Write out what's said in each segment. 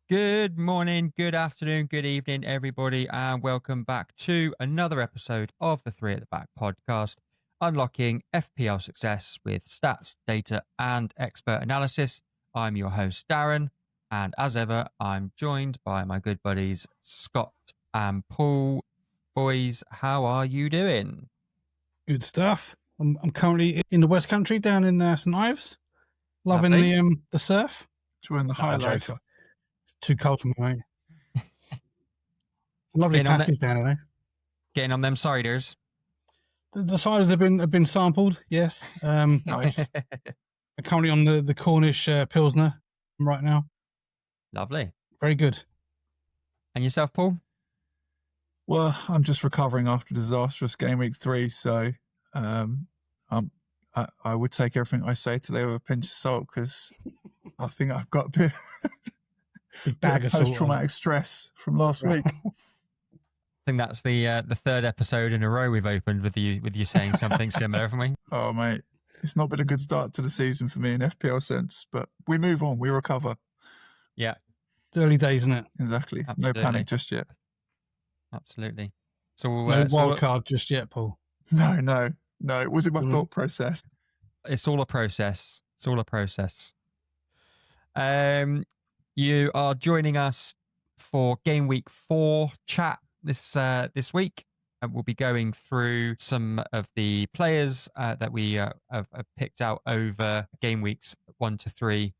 Good morning, good afternoon, good evening, everybody, and welcome back to another episode of the Three at the Back podcast, unlocking FPL success with stats, data, and expert analysis. I'm your host, Darren, and as ever, I'm joined by my good buddies, Scott and Paul. Boys, how are you doing? Good stuff. I'm currently in the West Country down in St Ives, loving Lovely. the surf. Enjoying the high life. It's too cold for me, mate. Lovely pasties down there. Getting on them ciders. The ciders have been sampled, yes. Nice. I'm currently on the Cornish Pilsner right now. Lovely. Very good. And yourself, Paul? Well, I'm just recovering after disastrous game week 3, so I would take everything I say today with a pinch of salt because I think I've got a bit of post-traumatic stress from last week. I think that's the third episode in a row we've opened with you saying something similar, haven't we? Oh, mate, it's not been a good start to the season for me in FPL sense, but we move on, we recover. Yeah. It's early days, isn't it? Exactly. Absolutely. No panic just yet. Absolutely. So no wildcard just yet, Paul. No. It wasn't my thought process. It's all a process. You are joining us for game week 4 chat this week. We'll be going through some of the players that we have picked out over game weeks 1 to 3.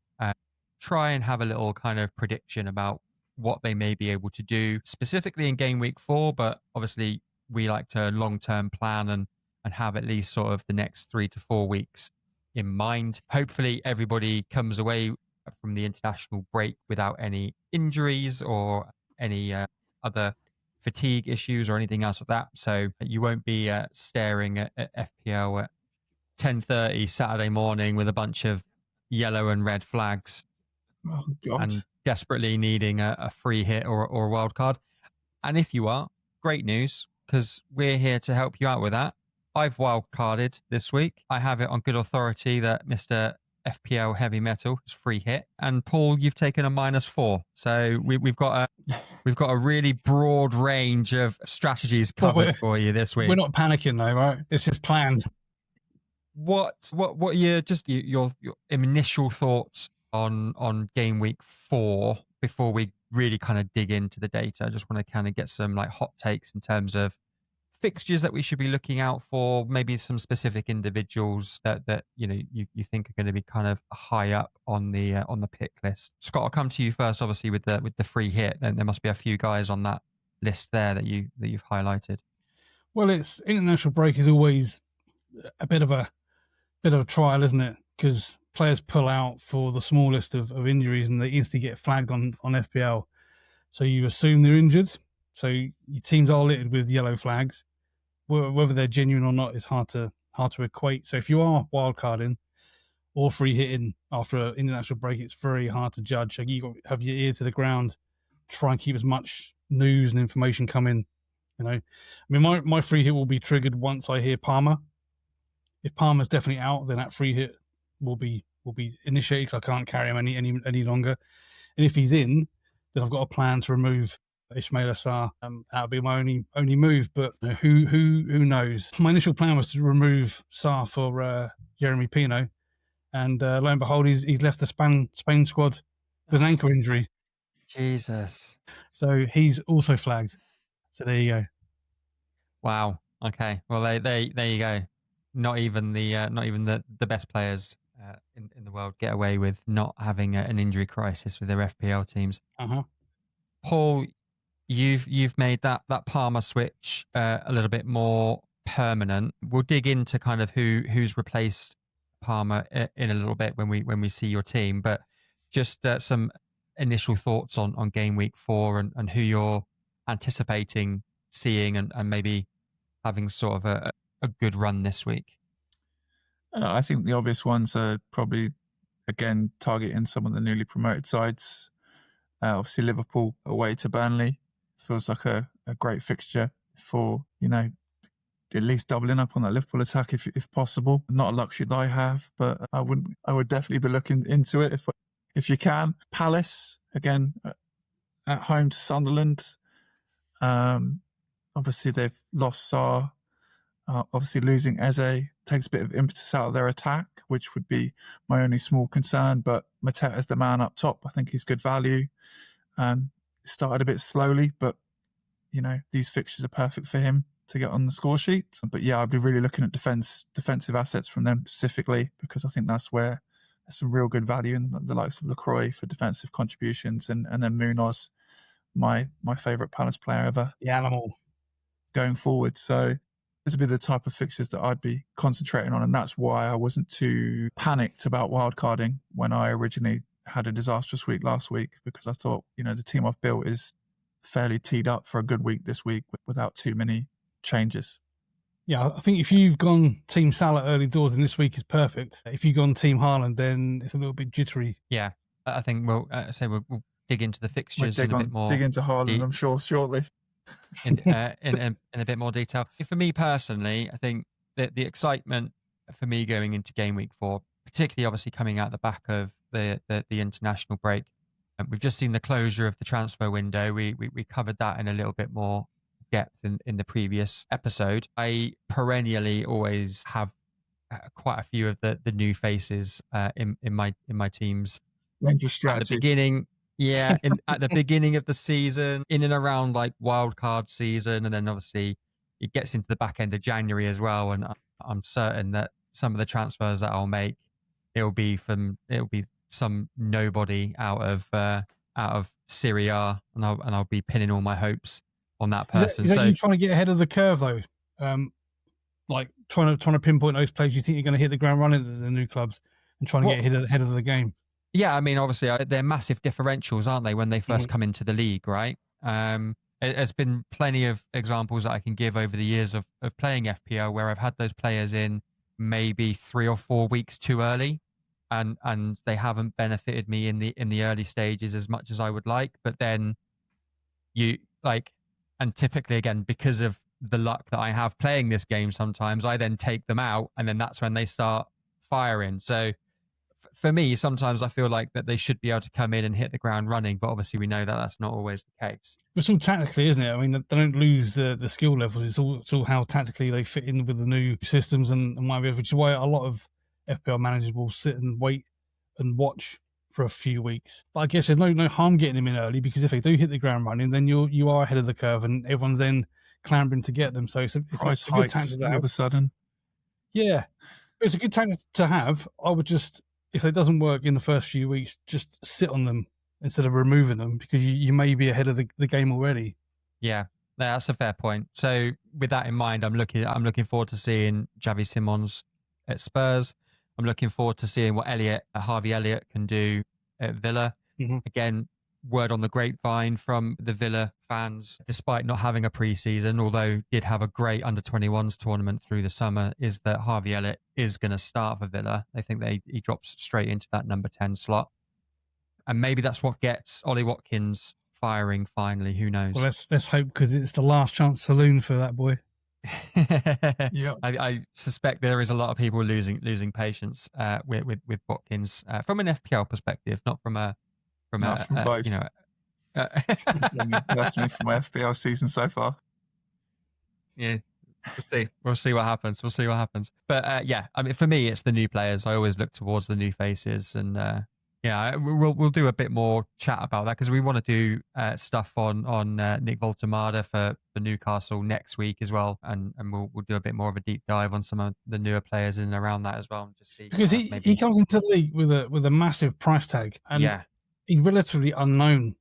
Try and have a little kind of prediction about what they may be able to do specifically in game week 4, but obviously we like to long-term plan and have at least sort of the next 3 to 4 weeks in mind. Hopefully everybody comes away from the international break without any injuries or any other fatigue issues or anything else like that. So you won't be staring at FPL at 10:30 Saturday morning with a bunch of yellow and red flags. Oh, God. And desperately needing a free hit or a wildcard. And if you are, great news, because we're here to help you out with that. I've wildcarded this week. I have it on good authority that Mr. FPL Heavy Metal is free hit. And Paul, you've taken a -4. So we've got a really broad range of strategies covered for you this week. We're not panicking though, right? It's just planned. What are your initial thoughts on game week 4 before we really kind of dig into the data? I just want to kind of get some like hot takes in terms of fixtures that we should be looking out for, maybe some specific individuals that you think are going to be kind of high up on the pick list. Scott, I'll come to you first, obviously with the free hit. Then there must be a few guys on that list there that you've highlighted. Well, it's international break is always a bit of a trial, isn't it? Because players pull out for the smallest of injuries and they instantly get flagged on FPL. So you assume they're injured. So your teams are littered with yellow flags. Whether they're genuine or not is hard to equate. So if you are wildcarding or free hitting after an international break, it's very hard to judge. Like, you got to have your ear to the ground, try and keep as much news and information coming. I mean, my free hit will be triggered once I hear Palmer. If Palmer's definitely out, then that free hit will be initiated because I can't carry him any longer. And if he's in, then I've got a plan to remove Ismail Assar. That'll be my only move. But who knows? My initial plan was to remove Sarr for Jeremy Pino, and lo and behold, he's left the Spain squad with an ankle injury. Jesus. So he's also flagged. So there you go. Wow. Okay. Well, there you go. Not even the best players in the world get away with not having an injury crisis with their FPL teams. Paul, you've made that Palmer switch a little bit more permanent. We'll dig into kind of who's replaced Palmer in a little bit when we see your team, but just some initial thoughts on game week 4 and who you're anticipating seeing and maybe having sort of a good run this week. I think the obvious ones are probably, again, targeting some of the newly promoted sides. Obviously, Liverpool away to Burnley feels like a great fixture for, at least doubling up on that Liverpool attack if possible. Not a luxury that I have, but I would definitely be looking into it if you can. Palace, again, at home to Sunderland. Obviously, they've lost Sarr. Obviously, losing Eze takes a bit of impetus out of their attack, which would be my only small concern. But Mateta's the man up top. I think he's good value. Started a bit slowly, but these fixtures are perfect for him to get on the score sheet. But yeah, I'd be really looking at defensive assets from them specifically, because I think that's where there's some real good value in the likes of LaCroix for defensive contributions, and then Munoz, my favourite Palace player ever. The animal. Going forward. So this would be the type of fixtures that I'd be concentrating on, and that's why I wasn't too panicked about wildcarding when I originally had a disastrous week last week, because I thought, the team I've built is fairly teed up for a good week this week without too many changes. Yeah, I think if you've gone Team Salah early doors, and this week is perfect. If you've gone Team Haaland, then it's a little bit jittery. Yeah, I think we'll dig into the fixtures in a bit more. Dig into Haaland, I'm sure, shortly. in a bit more detail. For me personally, I think that the excitement for me going into game week 4, particularly obviously coming out the back of the international break, we've just seen the closure of the transfer window. We covered that in a little bit more depth in the previous episode. I perennially always have quite a few of the new faces in my teams. Dangerous strategy. At the beginning. Yeah, at the beginning of the season, in and around like wildcard season, and then obviously it gets into the back end of January as well. And I'm certain that some of the transfers that I'll make, it'll be some nobody out of Serie A, and I'll be pinning all my hopes on that person. Is that you trying to get ahead of the curve though? Like trying to pinpoint those players you think you're going to hit the ground running at the new clubs, and trying to get ahead of the game. Yeah, I mean, obviously, they're massive differentials, aren't they, when they first come into the league, right? There's been plenty of examples that I can give over the years of playing FPL where I've had those players in maybe 3 or 4 weeks too early, and they haven't benefited me in the early stages as much as I would like. But then and typically, again, because of the luck that I have playing this game, sometimes I then take them out, and then that's when they start firing. So for me, sometimes I feel like that they should be able to come in and hit the ground running, but obviously we know that that's not always the case. It's all tactically, isn't it? I mean, they don't lose the skill levels. It's all how tactically they fit in with the new systems and which is why a lot of FPL managers will sit and wait and watch for a few weeks. But I guess there's no harm getting them in early, because if they do hit the ground running, then you are ahead of the curve, and everyone's then clambering to get them. So it's a good tactic all of a sudden. Yeah, it's a good tactic to have. I would just, if it doesn't work in the first few weeks, just sit on them instead of removing them, because you may be ahead of the game already. Yeah, that's a fair point. So with that in mind, I'm looking forward to seeing Xavi Simons at Spurs. I'm looking forward to seeing what Harvey Elliott can do at Villa. Mm-hmm. Again, word on the grapevine from the Villa fans, despite not having a pre-season, although did have a great under-21s tournament through the summer, is that Harvey Elliott is going to start for Villa. They think he drops straight into that number 10 slot. And maybe that's what gets Ollie Watkins firing finally. Who knows? Well, let's hope, because it's the last chance saloon for that boy. Yeah, I suspect there is a lot of people losing patience with Watkins from an FPL perspective, not from both. Personally, for my FPL season so far. Yeah, we'll see what happens. But yeah, I mean, for me, it's the new players. I always look towards the new faces, and we'll do a bit more chat about that, because we want to do stuff on Nick Voltemada for Newcastle next week as well, and we'll do a bit more of a deep dive on some of the newer players in and around that as well, and just see, because he comes into the league with a massive price tag, and he's relatively unknown.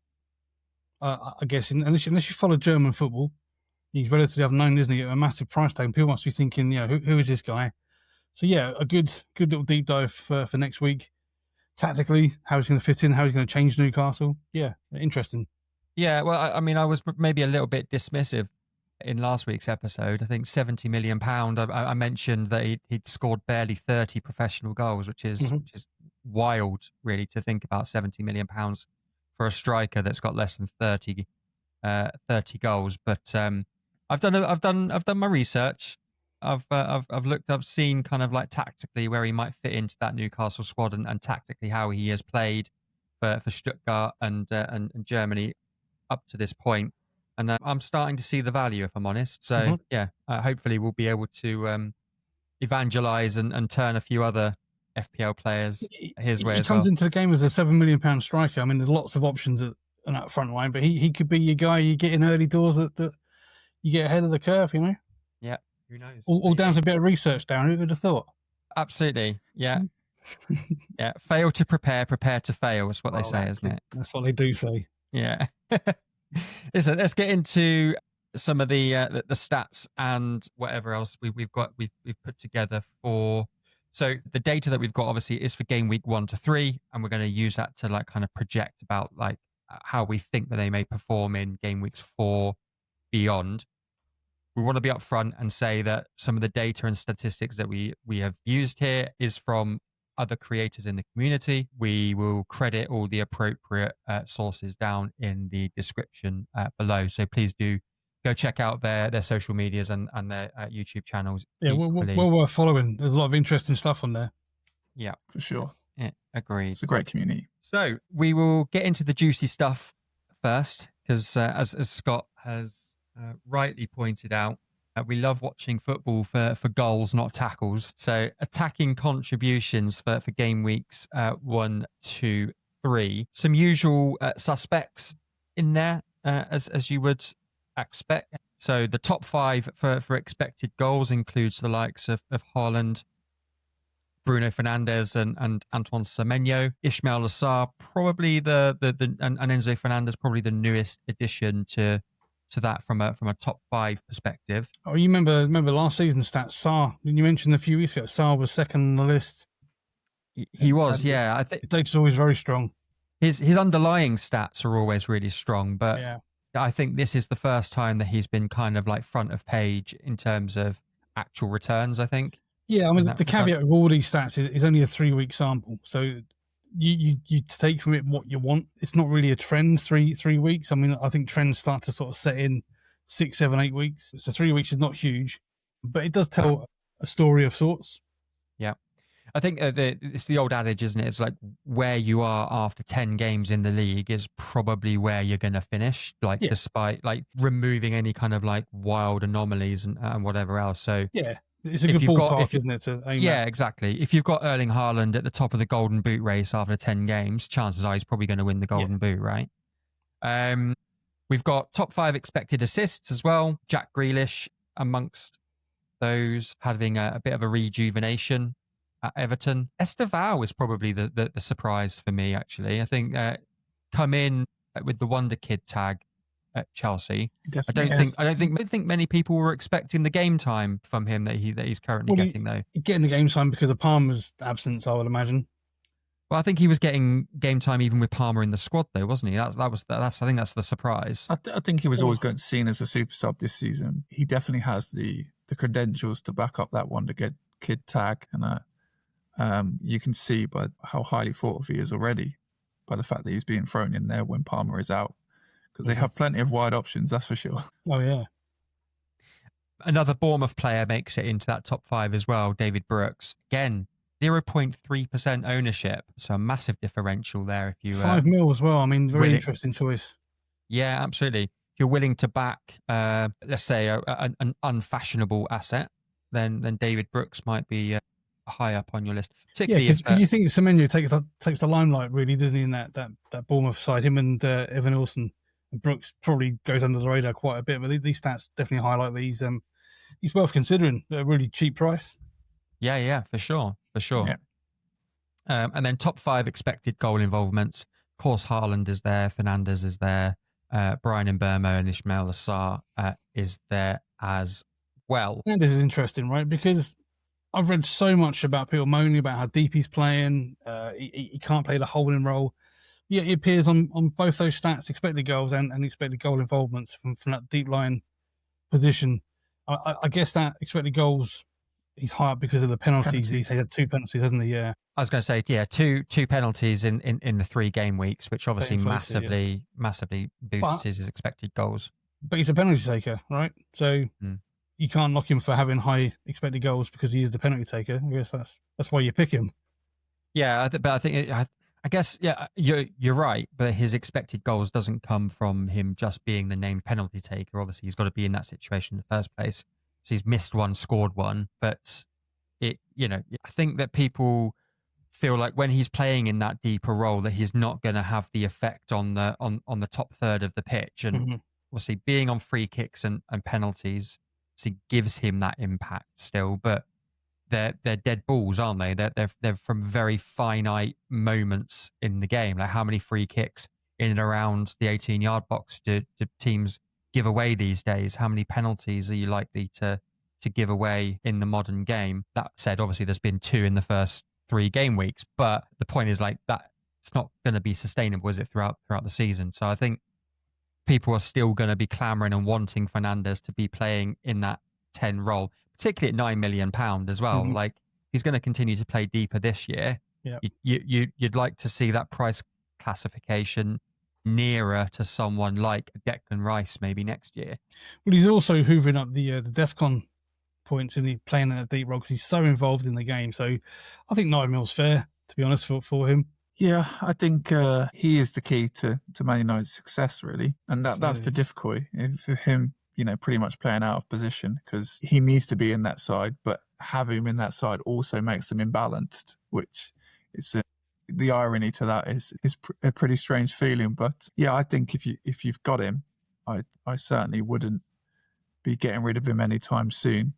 I guess unless you follow German football, he's relatively unknown, isn't he? A massive price tag, and people must be thinking, who is this guy? So yeah, a good little deep dive for next week. Tactically, how he's going to fit in, how he's going to change Newcastle. Yeah, interesting. Yeah, well, I mean, I was maybe a little bit dismissive in last week's episode. I think £70 million. I mentioned that he'd scored barely 30 professional goals, which is wild, really, to think about. £70 million for a striker that's got less than 30 goals. But I've done my research. I've looked. I've seen kind of like tactically where he might fit into that Newcastle squad, and tactically how he has played for Stuttgart and Germany. up to this point. And I'm starting to see the value, if I'm honest. So, hopefully we'll be able to evangelize and turn a few other FPL players his way he as well. comes into the game as a £7 million striker. I mean, there's lots of options on that front line, but he could be your guy you get in early doors that you get ahead of the curve, you know? Yeah, who knows? All down to a bit of research, Darren. Who would have thought? Absolutely, yeah. Yeah, fail to prepare to fail is what they say, isn't it? That's what they do say. Yeah. Listen, let's get into some of the stats and whatever else we've put together for. So the data that we've got obviously is for game week 1 to 3, and we're going to use that to like kind of project about like how we think that they may perform in game weeks 4 beyond. We want to be upfront and say that some of the data and statistics that we have used here is from other creators in the community. We will credit all the appropriate sources down in the description below. So please do go check out their social medias and their YouTube channels. Yeah, well worth following. There's a lot of interesting stuff on there. Yeah, for sure. Yeah, agreed. It's a great community. So we will get into the juicy stuff first, because as Scott has rightly pointed out, we love watching football for goals, not tackles. So attacking contributions for game weeks 1, 2, 3. Some usual suspects in there, as you would expect. So the top 5 for expected goals includes the likes of Haaland, Bruno Fernandes and Antoine Semenyo. Ismail Assar, probably and Enzo Fernandez, probably the newest addition to that from a top 5 perspective. Oh, you remember last season's stats? Sarr, didn't you mention a few weeks ago? Sarr was second on the list. He was, yeah. I think his data's always very strong. His underlying stats are always really strong, but I think this is the first time that he's been kind of like front of page in terms of actual returns, I think. Yeah, I mean, the caveat of all these stats is only a 3-week sample. So you take from it what you want. It's not really a trend, three weeks. I mean, I think trends start to sort of set in 6, 7, 8 weeks. So 3 weeks is not huge, but it does tell a story of sorts. Yeah. I think it's the old adage, isn't it? It's like where you are after 10 games in the league is probably where you're going to finish, like despite like removing any kind of like wild anomalies and whatever else. So yeah. It's a good ballpark, isn't it? Exactly. If you've got Erling Haaland at the top of the Golden Boot race after 10 games, chances are he's probably going to win the Golden Boot, right? We've got top 5 expected assists as well. Jack Grealish amongst those, having a bit of a rejuvenation at Everton. Estevao is probably the surprise for me, actually. I think come in with the Wonder Kid tag at Chelsea. I don't think many people were expecting the game time from him that he's currently getting though. Getting the game time because of Palmer's absence, I would imagine. Well, I think he was getting game time even with Palmer in the squad though, wasn't he? I think that's the surprise. I think he was always going to be seen as a super sub this season. He definitely has the credentials to back up that Wonder Kid tag, and you can see by how highly thought of he is already by the fact that he's being thrown in there when Palmer is out. Because they have plenty of wide options, that's for sure. Oh, yeah. Another Bournemouth player makes it into that top 5 as well, David Brooks. Again, 0.3% ownership, so a massive differential there. If you 5 mil as well. I mean, very interesting choice. Yeah, absolutely. If you're willing to back, let's say, an unfashionable asset, then David Brooks might be high up on your list. Particularly because you think Semenyo takes the limelight, really, doesn't he, in that Bournemouth side? Him and Evan Olsen. Brooks probably goes under the radar quite a bit, but these stats definitely highlight these. He's worth considering at a really cheap price. Yeah, for sure. Yeah. And then top 5 expected goal involvements. Of course, Haaland is there, Fernandes is there, Brian Mbeumo and Ismail Assar is there as well. And this is interesting, right? Because I've read so much about people moaning about how deep he's playing. He can't play the holding role. Yeah, it appears on both those stats, expected goals and expected goal involvements from that deep line position. I guess that expected goals, he's high up because of the penalties. He's had 2 penalties, hasn't he? Yeah. I was going to say, two penalties in the 3 game weeks, which obviously massively boosts his expected goals. But he's a penalty taker, right? So you can't knock him for having high expected goals because he is the penalty taker. I guess that's why you pick him. Yeah, but I I guess, yeah, you're right, but his expected goals doesn't come from him just being the named penalty taker. Obviously, he's got to be in that situation in the first place. So he's missed one, scored one, but I think that people feel like when he's playing in that deeper role that he's not going to have the effect on the top third of the pitch. And obviously, being on free kicks and penalties, so gives him that impact still, but they're dead balls, aren't they? They're from very finite moments in the game. Like how many free kicks in and around the 18-yard box do teams give away these days? How many penalties are you likely to give away in the modern game? That said, obviously there's been 2 in the first 3 game weeks, but the point is like that it's not going to be sustainable, is it, throughout the season? So I think people are still going to be clamoring and wanting Fernandes to be playing in that 10 role, particularly at £9 million as well. Like he's going to continue to play deeper this year. Yeah, you'd like to see that price classification nearer to someone like Declan Rice maybe next year. Well, he's also hoovering up the DEFCON points in the playing in a deep role because he's so involved in the game. So I think 9 mil's fair, to be honest, for him. Yeah, I think he is the key to Man United's success, really, and that's the difficulty for him. Pretty much playing out of position because he needs to be in that side, but having him in that side also makes them imbalanced, which is the irony to that is a pretty strange feeling. But yeah, I think if you've got him, I certainly wouldn't be getting rid of him anytime soon.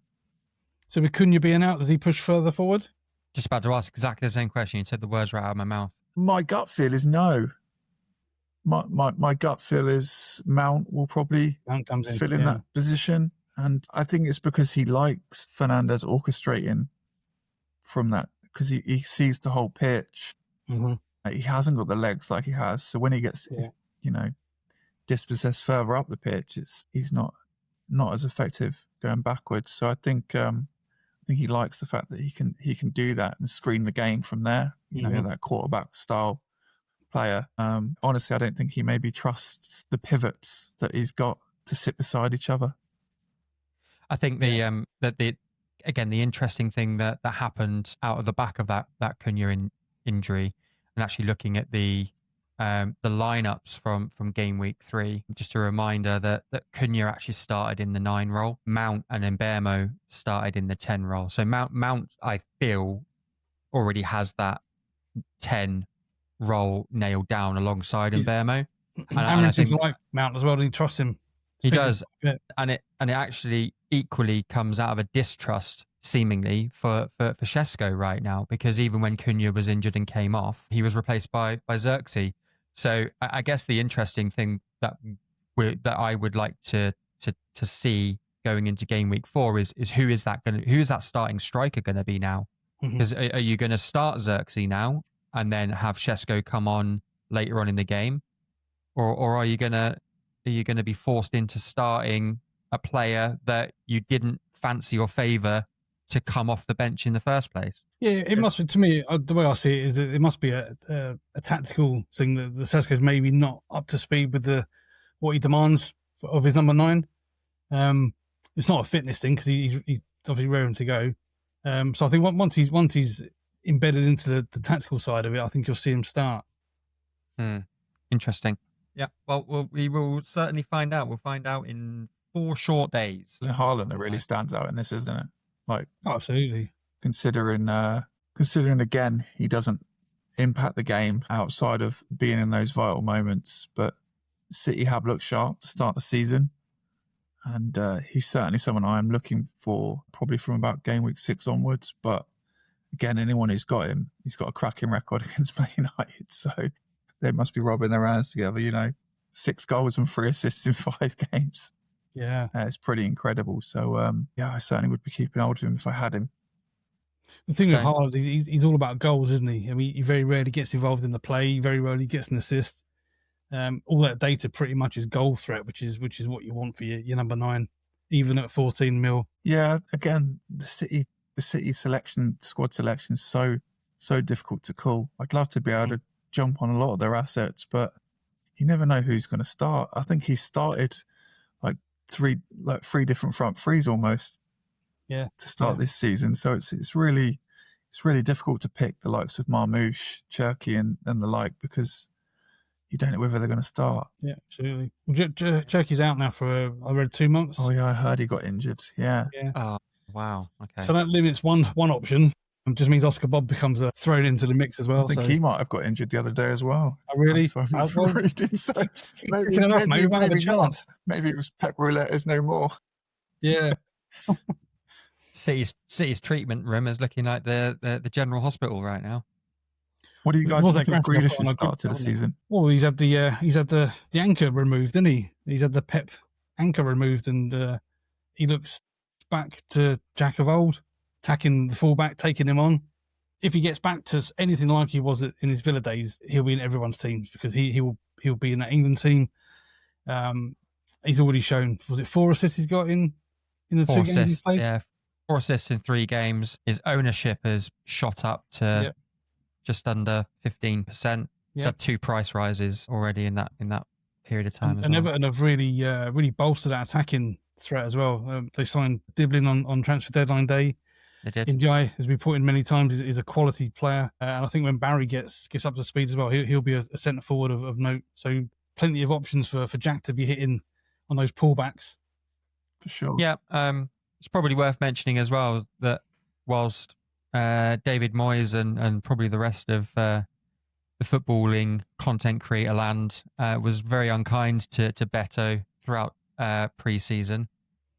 So with Cunha being out, does he push further forward? Just about to ask exactly the same question. You said the words right out of my mouth. My gut feel is no. My gut feel is Mount will probably fill in that position. And I think it's because he likes Fernandes orchestrating from that, because he sees the whole pitch. He hasn't got the legs like he has. So when he gets, dispossessed further up the pitch, he's not as effective going backwards. So I think he likes the fact that he can do that and screen the game from there. That quarterback style player. Honestly, I don't think he maybe trusts the pivots that he's got to sit beside each other. I think the interesting thing that happened out of the back of that Cunha injury, and actually looking at the lineups from game week 3, just a reminder that Cunha actually started in the 9 role, Mount and Mbeumo started in the 10 role. So Mount I feel already has that 10 role nailed down alongside Mbeumo. Aaron seems to like Mount as well, and he trusts him. He does, and it actually equally comes out of a distrust seemingly for Šeško right now, because even when Cunha was injured and came off, he was replaced by Xerxes. So I guess the interesting thing that I would like to see going into game week 4 is who is that starting striker going to be now? Because are you going to start Xerxes now and then have Šeško come on later on in the game, or are you going to be forced into starting a player that you didn't fancy or favour to come off the bench in the first place? Yeah, it must be, to me, the way I see it is that it must be a tactical thing that the Šeško's maybe not up to speed with what he demands of his number 9. It's not a fitness thing because he's obviously raring to go. So I think once he's embedded into the tactical side of it, I think you'll see him start. Interesting. Yeah, well, we will certainly find out. We'll find out in 4 short days. And Haaland that really stands out in this, isn't it? Like, absolutely. Considering again, he doesn't impact the game outside of being in those vital moments. But City have looked sharp to start the season, and he's certainly someone I am looking for probably from about game week 6 onwards. But again, anyone who's got him, he's got a cracking record against Man United, so they must be rubbing their hands together. 6 goals and 3 assists in 5 games. Yeah, it's pretty incredible. So I certainly would be keeping hold of him if I had him. The thing with Haaland, he's all about goals, isn't he? I mean, he very rarely gets involved in the play. He very rarely gets an assist. All that data pretty much is goal threat, which is what you want for your number 9, even at 14 mil. Yeah, again, the City squad selection is so difficult to call. I'd love to be able to jump on a lot of their assets, but you never know who's going to start. I think he started three different front threes almost. Yeah, to start this season. So it's really it's really difficult to pick the likes of Marmoush, Cherky, and the like, because you don't know whether they're going to start. Yeah, absolutely. Well, Cherky's out now for, I read, 2 months. Oh, yeah, I heard he got injured. Yeah. Oh, wow. Okay. So that limits one option. It just means Oscar Bob becomes thrown into the mix as well. I think he might have got injured the other day as well. Oh, really? If I remember reading, so maybe maybe not. Maybe it was Pep Roulette is no more. Yeah. City's treatment room is looking like the general hospital right now. What do you guys think of Grealish's Grealish's start to the season? Well, he's had the anchor removed, didn't he? He's had the Pep anchor removed, and he looks back to Jack of old, attacking the fullback, taking him on. If he gets back to anything like he was in his Villa days, he'll be in everyone's teams, because he'll be in that England team. He's already shown, was it 4 assists he's got in the 2 games he's played? Yeah, 4 assists in 3 games. His ownership has shot up to just under 15%. He's had 2 price rises already in that period of time. And Everton have really bolstered that attacking threat as well. They signed Diblin on transfer deadline day. They did. Ndiaye, as we put in many times, is a quality player, and I think when Barry gets up to speed as well, he'll be a centre forward of note. So plenty of options for Jack to be hitting on those pullbacks. For sure. Yeah, it's probably worth mentioning as well that whilst David Moyes and probably the rest of the footballing content creator land was very unkind to Beto throughout pre-season,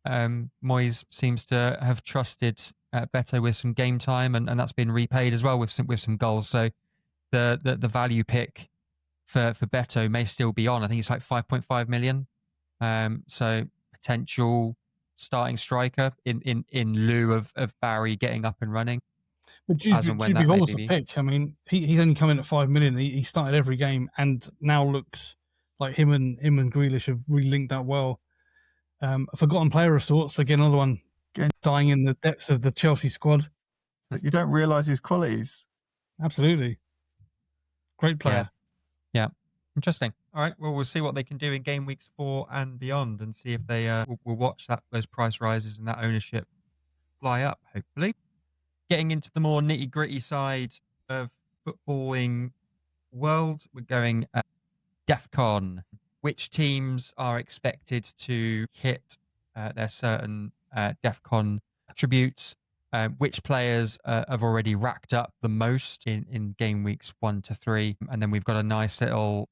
Moyes seems to have trusted Beto with some game time, and that's been repaid as well with some goals. So the value pick for Beto may still be on. I think it's like 5.5 million. So potential starting striker in lieu of Barry getting up and running. But Jude Hall's the pick. I mean, he's only come in at 5 million. He started every game, and now looks like him and Grealish have really linked that well. A forgotten player of sorts. Again, another one dying in the depths of the Chelsea squad. You don't realise his qualities. Absolutely. Great player. Yeah. Interesting. All right. Well, we'll see what they can do in game weeks 4 and beyond, and see if they will watch those price rises and that ownership fly up, hopefully. Getting into the more nitty-gritty side of footballing world, we're going at DEFCON. Which teams are expected to hit their certain DEFCON attributes? Which players have already racked up the most in game weeks 1 to 3? And then we've got a nice little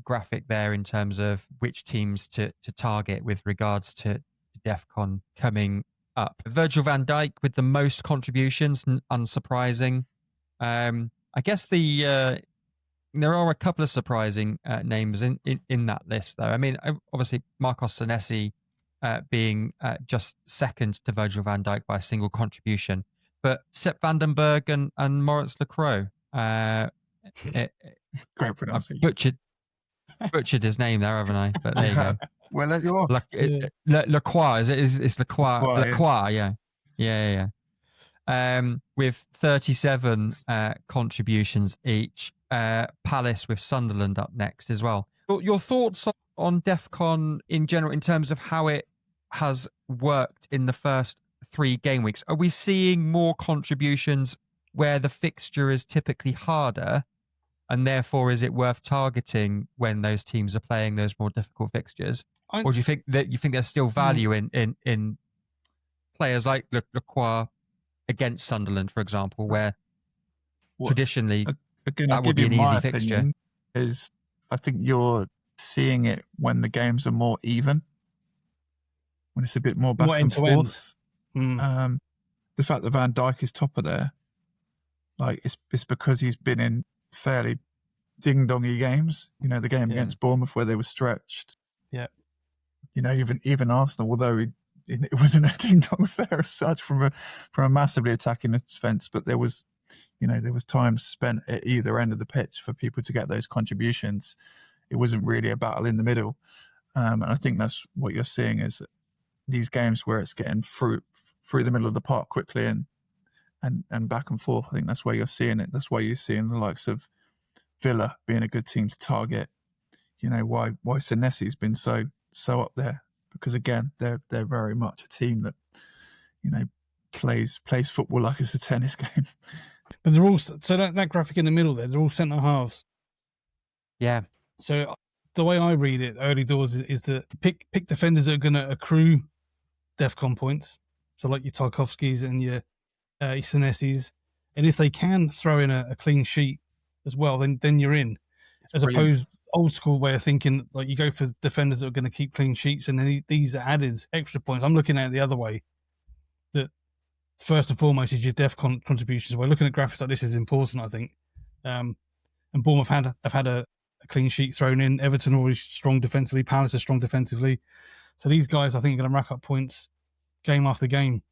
graphic there in terms of which teams to target with regards to DEFCON coming up. Virgil van Dijk with the most contributions, unsurprising. I guess there are a couple of surprising names in that list, though. I mean, obviously, Marcos Senesi being just second to Virgil van Dijk by a single contribution. But Sepp Vandenberg and Moritz Lacroix. Great pronunciation. Butchered his name there, haven't I? But there you go. Well, let you off. Lacroix, it's Lacroix. Lacroix, yeah. With 37 contributions each. Palace with Sunderland up next as well. Your thoughts on DEFCON in general in terms of how it has worked in the first 3 game weeks? Are we seeing more contributions where the fixture is typically harder, and therefore is it worth targeting when those teams are playing those more difficult fixtures? Or do you think there's still value in players like Lacroix against Sunderland, for example, where traditionally again, that would be an easy fixture? Is I think you're seeing it when the games are more even, when it's a bit more back and forth. The fact that Van Dijk is top of there, like it's because he's been in fairly ding-dongy games. You know, the game against Bournemouth where they were stretched. Yeah. You know, even Arsenal, although it wasn't a ding-dong affair as such from a massively attacking offence, but there was time spent at either end of the pitch for people to get those contributions. It wasn't really a battle in the middle. And I think that's what you're seeing is these games where it's getting through the middle of the park quickly and back and forth. I think that's where you're seeing it. That's why you're seeing the likes of Villa being a good team to target. You know, why Senesi's been so up there, because again, they're very much a team that, you know, plays football like it's a tennis game. But they're all so that graphic in the middle there. They're all centre halves. Yeah. So the way I read it, early doors, is that pick defenders that are going to accrue DEFCON points. So like your Tarkovskis and your Senessis, and if they can throw in a clean sheet as well, then you're in. As opposed old school way of thinking, like you go for defenders that are going to keep clean sheets, and then these are added extra points. I'm looking at it the other way. That first and foremost is your DEFCON contributions. We're looking at graphics like this is important, I think. And Bournemouth have had a clean sheet thrown in. Everton are always strong defensively. Palace are strong defensively. So these guys, I think, are going to rack up points game after game,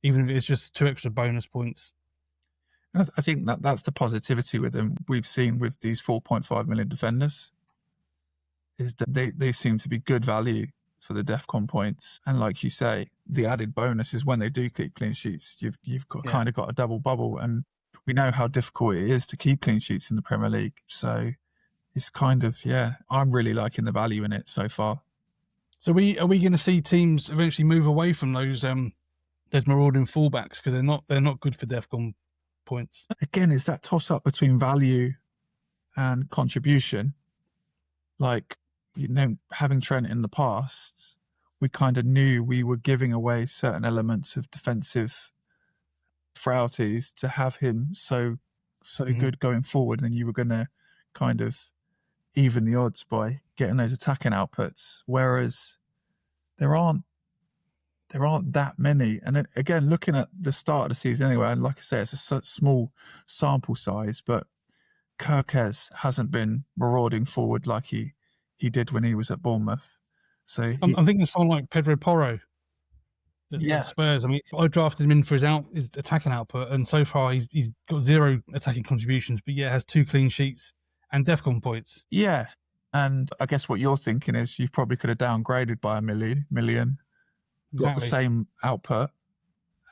even if it's just 2 extra bonus points. And I think that's the positivity with them. We've seen with these 4.5 million defenders is that they seem to be good value for the DEFCON points. And like you say, the added bonus is when they do keep clean sheets, you've got kind of got a double bubble. And we know how difficult it is to keep clean sheets in the Premier League. So it's kind of, I'm really liking the value in it so far. So are we going to see teams eventually move away from those marauding fullbacks because they're not good for DEFCON points? Again, it's that toss up between value and contribution. Like, having Trent in the past, we kind of knew we were giving away certain elements of defensive frailties to have him so good going forward, and you were going to kind of even the odds by getting those attacking outputs. Whereas there aren't that many. And then, again, looking at the start of the season anyway, and like I say, it's a small sample size, but Kirkes hasn't been marauding forward like he did when he was at Bournemouth. So I'm thinking of someone like Pedro Porro at Spurs. I mean, I drafted him in for his attacking output, and so far he's got 0 attacking contributions, but has 2 clean sheets and DEFCON points. Yeah, and I guess what you're thinking is you probably could have downgraded by a million, got the same output,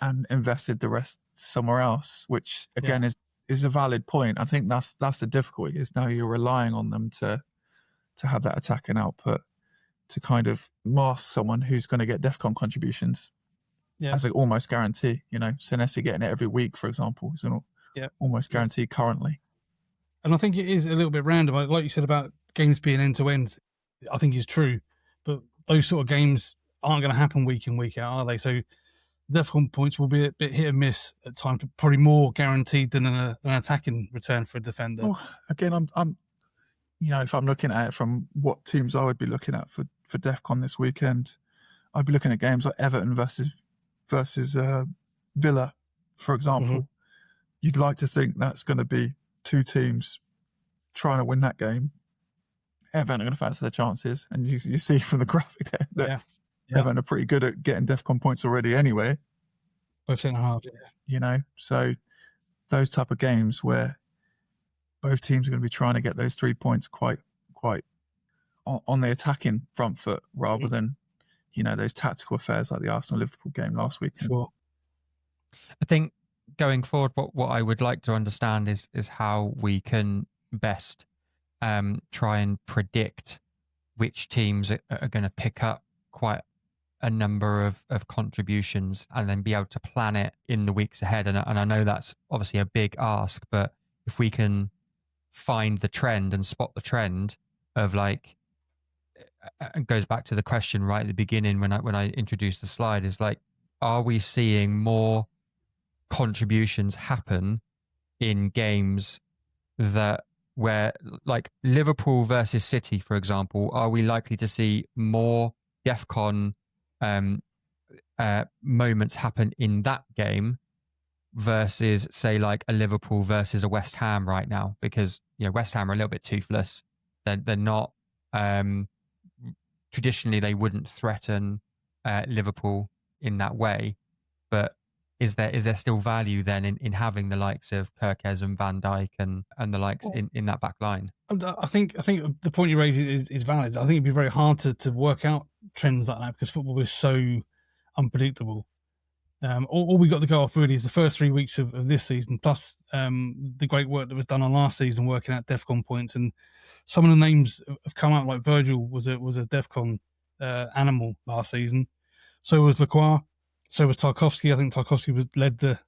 and invested the rest somewhere else, which again is a valid point. I think that's the difficulty, is now you're relying on them to have that attacking output to kind of mask someone who's going to get DEFCON contributions as an almost guarantee. Senesi getting it every week, for example, is almost guaranteed currently. And I think it is a little bit random. Like you said about games being end-to-end, I think is true. But those sort of games aren't going to happen week in, week out, are they? So DEFCON points will be a bit hit and miss at times, probably more guaranteed than an attacking return for a defender. Well, again, I'm if I'm looking at it from what teams I would be looking at for DEFCON this weekend, I'd be looking at games like Everton versus Villa, for example. Mm-hmm. You'd like to think that's going to be 2 teams trying to win that game. Everton are going to fancy their chances, and you see from the graphic there that Everton are pretty good at getting DEFCON points already anyway. Both centre halves, so those type of games where both teams are going to be trying to get those 3 points quite on the attacking front foot rather than, those tactical affairs like the Arsenal-Liverpool game last week. Sure. I think going forward, what I would like to understand is how we can best try and predict which teams are going to pick up quite a number of contributions and then be able to plan it in the weeks ahead. And I know that's obviously a big ask, but if we can find the trend and spot the trend of, like, it goes back to the question right at the beginning when I introduced the slide, is like, are we seeing more contributions happen in games where like Liverpool versus City, for example? Are we likely to see more DEFCON moments happen in that game versus, say, like a Liverpool versus a West Ham right now? Because West Ham are a little bit toothless. They're not traditionally, they wouldn't threaten Liverpool in that way, but is there still value then in having the likes of Kirkes and Van Dijk and the likes in that back line? I think the point you raise is valid. I think it'd be very hard to work out trends like that because football is so unpredictable. All we got to go off really is the first 3 weeks of this season, plus the great work that was done on last season working out DEFCON points. And some of the names have come out, like Virgil was a DEFCON animal last season. So was Lacroix. So was Tarkovsky. I think Tarkovsky led the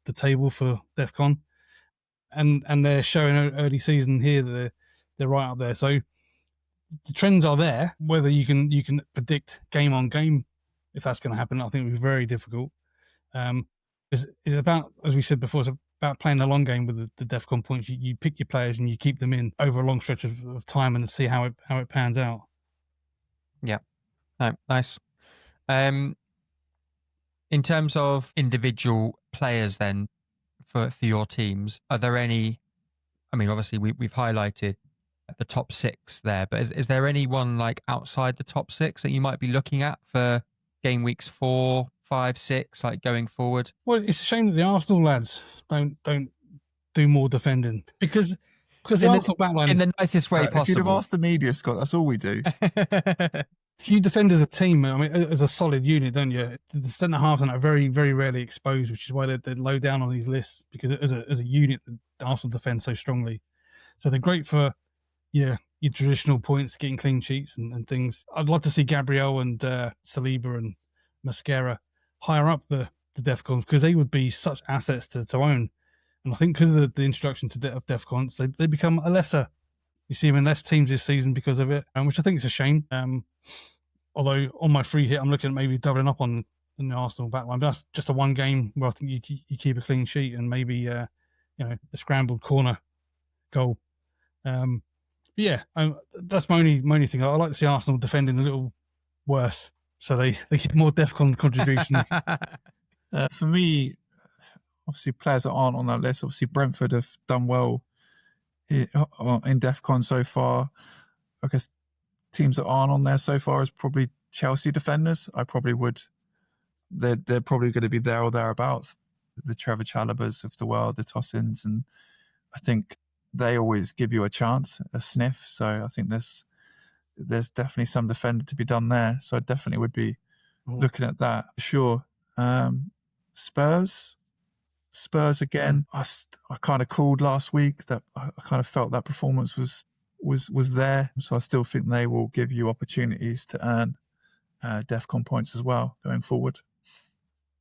the table for DEF CON, and they're showing early season here that they're right up there. So the trends are there. Whether you can predict game on game if that's going to happen, I think it would be very difficult. It's about, as we said before, it's about playing the long game with the DEF CON points. You pick your players and you keep them in over a long stretch of time and see how it pans out. Yeah, nice. In terms of individual players, then for your teams, are there any? I mean, obviously we've highlighted the top 6 there, but is there anyone like outside the top 6 that you might be looking at for game weeks 4, 5, 6, like going forward? Well, it's a shame that the Arsenal lads don't do more defending because the Arsenal backline in the nicest way possible. If you'd have asked the media, Scott, that's all we do. You defend as a team, I mean, as a solid unit, don't you? The centre halves are very, very rarely exposed, which is why they're low down on these lists, because as a unit, the Arsenal defend so strongly. So they're great for your traditional points, getting clean sheets and things. I'd love to see Gabriel and Saliba and Mascara higher up the DEF CONs, because they would be such assets to own. And I think because of the introduction of DEF CONs, they become a lesser. You see them in less teams this season because of it, which I think is a shame. Although on my free hit, I'm looking at maybe doubling up on the Arsenal backline. But that's just a one game where I think you keep a clean sheet and maybe a scrambled corner goal. Yeah, that's my only thing. I like to see Arsenal defending a little worse, so they get more DEF CON contributions. For me, obviously players that aren't on that list. Obviously Brentford have done well in DEF CON so far. I guess teams that aren't on there so far is probably Chelsea defenders. They're probably going to be there or thereabouts. The Trevor Chalobahs of the world, the Tossins, and I think they always give you a chance, a sniff. So I think there's definitely some defender to be done there. So I definitely would be looking at that. Sure. Spurs again. I kind of called last week that I kind of felt that performance was there. So I still think they will give you opportunities to earn DEF CON points as well going forward.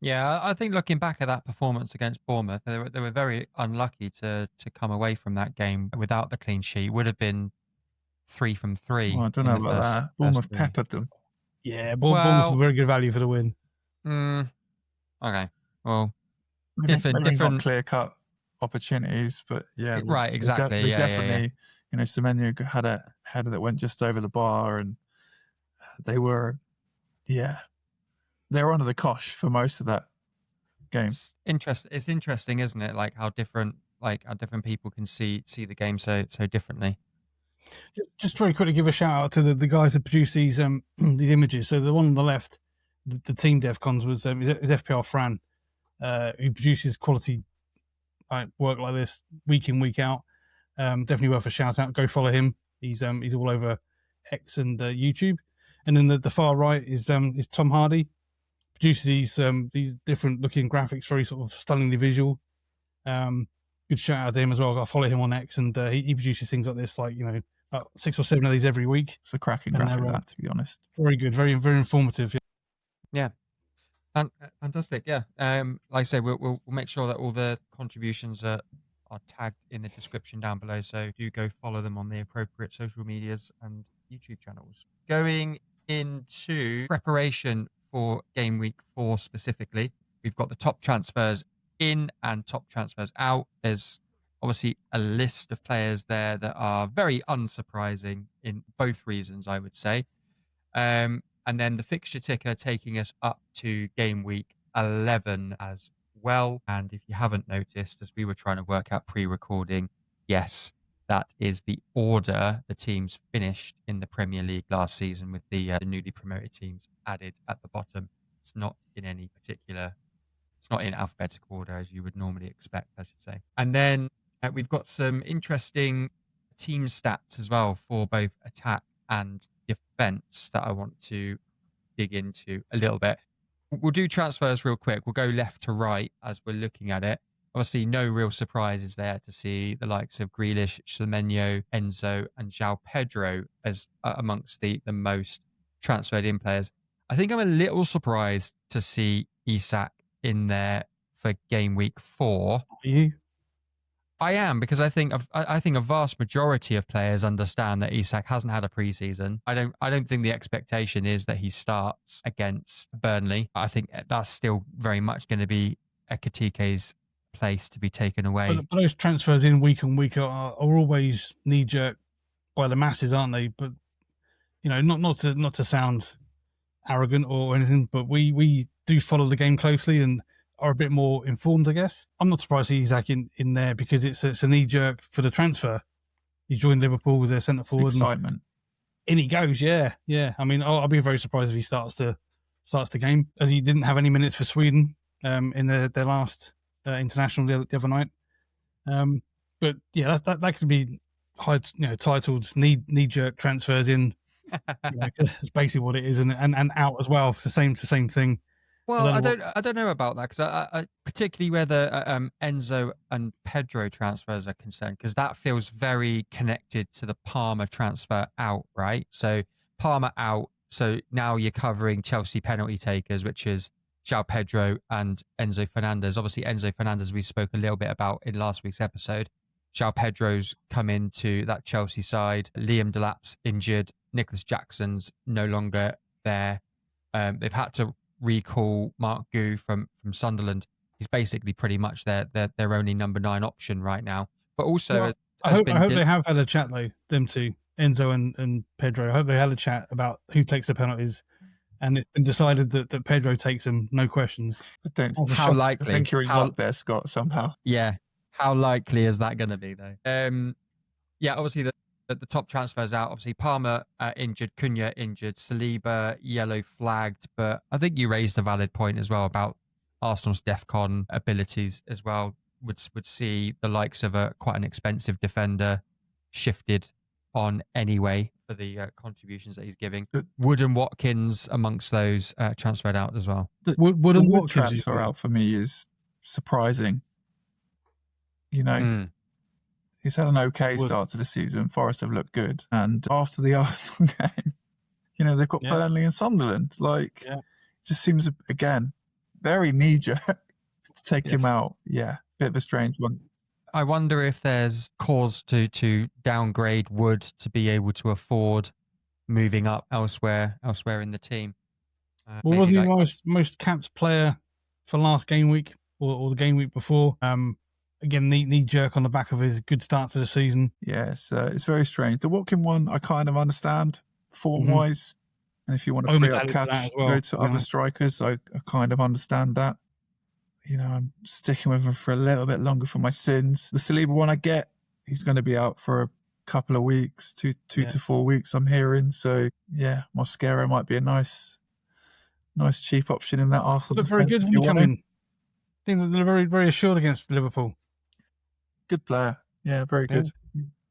Yeah, I think looking back at that performance against Bournemouth, they were very unlucky to come away from that game without the clean sheet. Would have been 3 from 3. Well, I don't know about that. Bournemouth peppered them. Yeah, Bournemouth were very good value for the win. Okay, well, maybe different not clear-cut opportunities, but yeah, right, exactly. They definitely, Semenyo had a header that went just over the bar, and they were under the cosh for most of that game. It's interesting, isn't it? Like how different people can see the game so differently. Just very quickly, give a shout out to the guys who produced these images. So the one on the left, the team DEF CONs was FPL Fran, who produces quality work like this week in, week out. Definitely worth a shout out. Go follow him. He's all over X and YouTube. And then the far right is Tom Hardy. Produces these different looking graphics, very sort of stunningly visual. Good shout out to him as well. I follow him on X, and he produces things like this, like about 6 or 7 of these every week. It's a cracking graphic, to be honest. Very good, very very informative. Yeah. Fantastic. Yeah. Like I say, we'll make sure that all the contributions are tagged in the description down below. So do go follow them on the appropriate social medias and YouTube channels. Going into preparation for game week 4 specifically, we've got the top transfers in and top transfers out. There's obviously a list of players there that are very unsurprising in both reasons, I would say. And then the fixture ticker taking us up to game week 11 as well. And if you haven't noticed, as we were trying to work out pre-recording, yes, that is the order the teams finished in the Premier League last season, with the newly promoted teams added at the bottom. It's not in any particular, it's not in alphabetical order as you would normally expect, I should say. And then we've got some interesting team stats as well for both attack and defense that I want to dig into a little bit. We'll do transfers real quick. We'll go left to right as we're looking at it. Obviously, no real surprises there to see the likes of Grealish, Semenyo, Enzo, and João Pedro as amongst the most transferred in players. I think I'm a little surprised to see Isak in there for game week 4. Are you? I am, because I think a vast majority of players understand that Isak hasn't had a preseason. I don't think the expectation is that he starts against Burnley. I think that's still very much going to be Ekitike's place to be taken away. But those transfers in week on week are always knee jerk by the masses, aren't they? But not to sound arrogant or anything, but we do follow the game closely and are a bit more informed, I guess. I'm not surprised to see Isak in there because it's a knee jerk for the transfer. He joined Liverpool as their centre forward. Excitement. In he goes, yeah. I mean, I'll be very surprised if he starts the game, as he didn't have any minutes for Sweden in their last international the other night. But yeah, that could be titled knee jerk transfers in. It's basically what it is, and out as well. It's the same thing. Well, I don't know about that, because I particularly whether Enzo and Pedro transfers are concerned, because that feels very connected to the Palmer transfer out, right? So Palmer out, so now you're covering Chelsea penalty takers, which is João Pedro and Enzo Fernandez. Obviously, Enzo Fernandez we spoke a little bit about in last week's episode. João Pedro's come into that Chelsea side. Liam Delap's injured. Nicholas Jackson's no longer there. They've had to recall Mark Gu from Sunderland. He's basically pretty much their only number 9 option right now. But also, I hope they have had a chat though. Them two, Enzo and Pedro. I hope they had a chat about who takes the penalties, and it's been decided that Pedro takes them, no questions. I don't. How likely? I think you're in luck there, Scott. Somehow. Yeah. How likely is that going to be though? Yeah. Obviously the top transfers out. Obviously Palmer injured, Cunha injured, Saliba yellow flagged. But I think you raised a valid point as well about Arsenal's DEFCON abilities as well. Would see the likes of quite an expensive defender shifted on anyway for the contributions that he's giving. Wood and Watkins amongst those transferred out as well. Wood and Watkins transfer out for me is surprising. He's had an okay start to the season. Forest have looked good. And after the Arsenal game, they've got Burnley and Sunderland. Just seems, again, very knee-jerk to take him out. Yeah, bit of a strange one. I wonder if there's cause to downgrade Wood to be able to afford moving up elsewhere in the team. Wasn't he the most capped player for last game week or the game week before? Again, knee jerk on the back of his good start to the season. Yes, it's very strange. The Watkin one, I kind of understand form-wise. And if you want to free up cash, go to other strikers, I kind of understand that. I'm sticking with him for a little bit longer for my sins. The Saliba one I get, he's going to be out for a couple of weeks, two to 4 weeks, I'm hearing. So, yeah, Mosquera might be a nice cheap option in that Arsenal. Look very good when you come in. I think that they're very, very assured against Liverpool. Good player. Yeah, very good.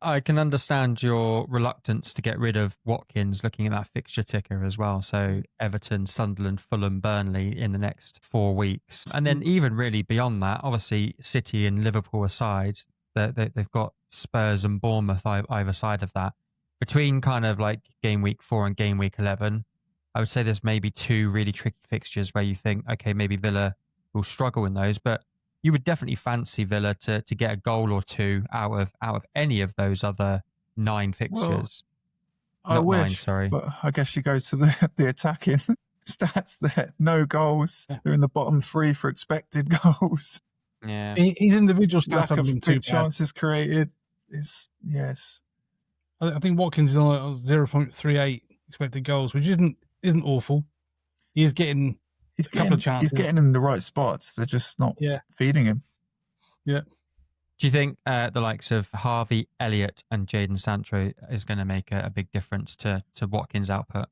I can understand your reluctance to get rid of Watkins looking at that fixture ticker as well. So Everton, Sunderland, Fulham, Burnley in the next 4 weeks. And then even really beyond that, obviously City and Liverpool aside, they've got Spurs and Bournemouth either side of that. Between kind of like game week 4 and game week 11, I would say there's maybe 2 really tricky fixtures where you think, okay, maybe Villa will struggle in those, but you would definitely fancy Villa to get a goal or 2 out of any of those other 9 fixtures. Well, I wish, but I guess you go to the attacking stats there. No goals. They're in the bottom 3 for expected goals. Yeah, his individual stats lack haven't of big chances created. Yes. I think Watkins is on 0.38 expected goals, which isn't awful. He is getting. He's couple of chances. He's getting in the right spots. They're just not feeding him. Yeah. Do you think the likes of Harvey Elliott and Jadon Sancho is going to make a big difference to Watkins' output?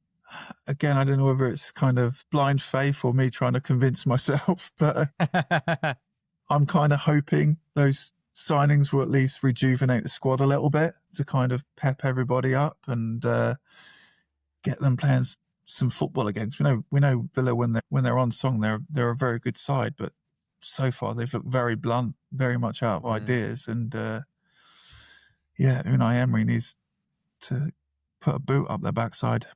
Again, I don't know whether it's kind of blind faith or me trying to convince myself, but I'm kind of hoping those signings will at least rejuvenate the squad a little bit to kind of pep everybody up and get them playing some football again. We know Villa when they're on song, they're a very good side, but so far they've looked very blunt, very much out of ideas, and Unai Emery needs to put a boot up their backside.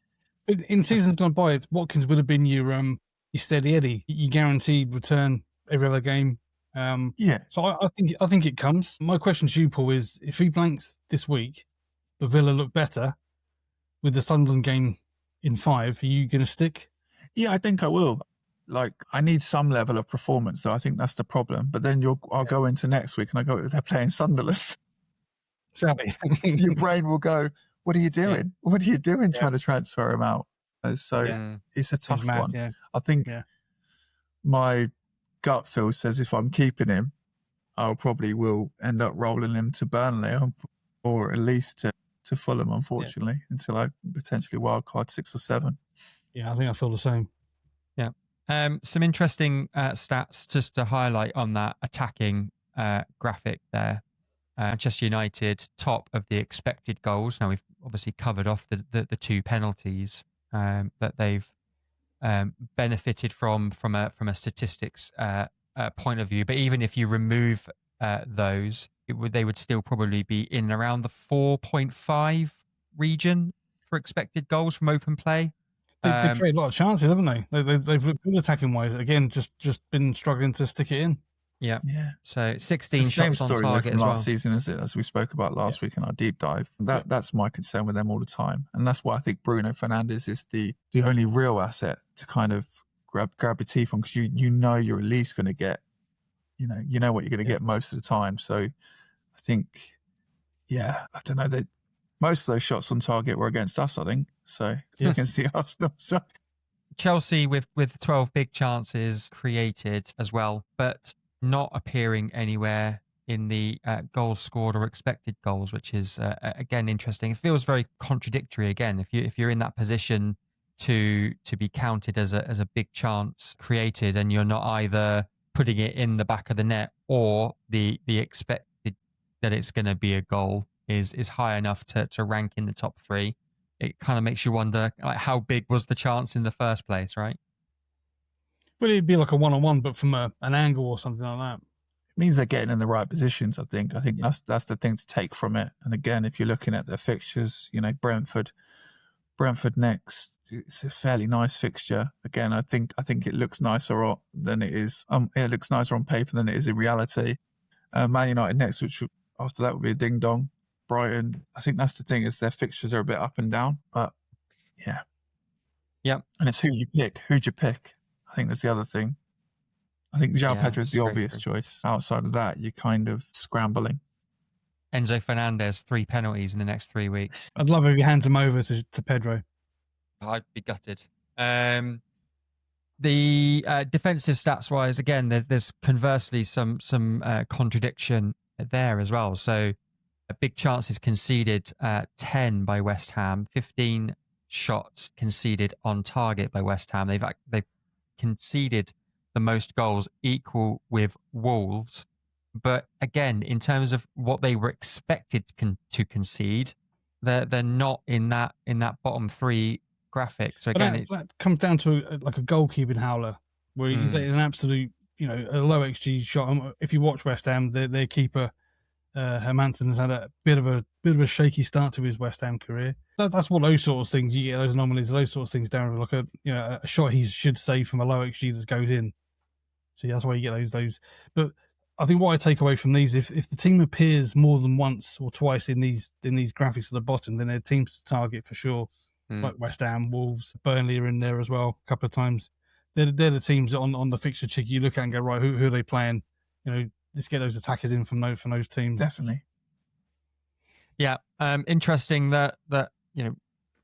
In seasons gone by, Watkins would have been your steady Eddie. You guaranteed return every other game. Yeah. So I think it comes. My question to you, Paul, is if he blanks this week, but Villa look better with the Sunderland game in 5, are you going to stick? Yeah, I think I will. Like, I need some level of performance, so I think that's the problem. But then I'll go into next week and I go, they're playing Sunderland. Sadly. Your brain will go, what are you doing? Yeah. What are you doing trying to transfer him out? So it's a tough mad, one. yeah. I think my gut feel says if I'm keeping him, I'll probably will end up rolling him to Burnley or at least to Fulham, unfortunately, until I potentially wildcard 6 or 7. Yeah, I think I feel the same. Yeah. Some interesting stats just to highlight on that attacking graphic there. Manchester United, top of the expected goals. Now, we've obviously covered off the 2 penalties that they've benefited from a statistics point of view. But even if you remove those, they would still probably be in and around the 4.5 region for expected goals from open play. They create a lot of chances, haven't they? They've looked good attacking wise. Again, just been struggling to stick it in. Yeah. So 16 the same shots on story target from as well. last season, is it? As we spoke about last week in our deep dive. That's my concern with them all the time, and that's why I think Bruno Fernandes is the only real asset to kind of grab your teeth on, because you know you're at least going to get, you know what you're going to get most of the time. So I think, I don't know, that most of those shots on target were against us. I think so. Against the Arsenal. So Chelsea with 12 big chances created as well, but not appearing anywhere in the goals scored or expected goals, which is again interesting. It feels very contradictory again. If you're in that position to be counted as a big chance created, and you're not either putting it in the back of the net or the expected that it's going to be a goal is high enough to rank in the top 3. It kind of makes you wonder, like, how big was the chance in the first place, right? Well, it'd be like a one-on-one, but from an angle or something like that. it means they're getting in the right positions. I think that's the thing to take from it. And again, if you're looking at their fixtures, Brentford next, it's a fairly nice fixture. Again, I think it looks nicer than it is. It looks nicer on paper than it is in reality. Man United next, which after that would be a ding dong. Brighton, I think that's the thing, is their fixtures are a bit up and down, but yeah. And it's who'd you pick? I think that's the other thing. I think João Pedro is the obvious choice. Outside of that, you're kind of scrambling. Enzo Fernandez, 3 penalties in the next 3 weeks. I'd love if you hand him over to Pedro. I'd be gutted. The defensive stats wise, again, there's conversely some contradiction there as well. So big chances conceded, 10 by West Ham, 15 shots conceded on target by West Ham. They've conceded the most goals, equal with Wolves. But again, in terms of what they were expected to concede, they're not in that bottom 3 graphic. So again, that comes down to a goalkeeping howler, where he's letting an absolute, a low XG shot. If you watch West Ham, their keeper Hermansen has had a bit of a shaky start to his West Ham career. That's what those sort of things, you get those anomalies, those sort of things down, like a shot he should save from a low XG that goes in. So that's why you get those. But I think what I take away from these, if the team appears more than once or twice in these graphics at the bottom, then they're teams to target for sure. Like West Ham, Wolves, Burnley are in there as well a couple of times. They're the teams on the fixture check you look at and go, right, who are they playing? Let's get those attackers in from those teams. Definitely. Yeah, interesting that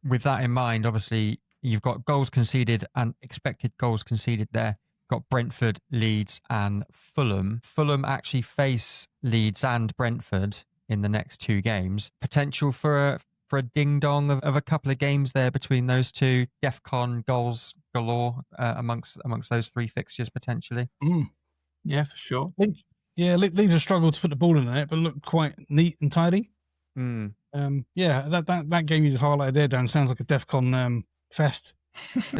with that in mind, obviously you've got goals conceded and expected goals conceded there. Got Brentford, Leeds, and Fulham. Fulham actually face Leeds and Brentford in the next 2 games. Potential for a ding dong of a couple of games there between those 2. DEFCON goals galore amongst those 3 fixtures potentially. Yeah, for sure. Leeds have struggled to put the ball in the net, but look quite neat and tidy. That game you just highlighted there, Darren, sounds like a DEFCON fest.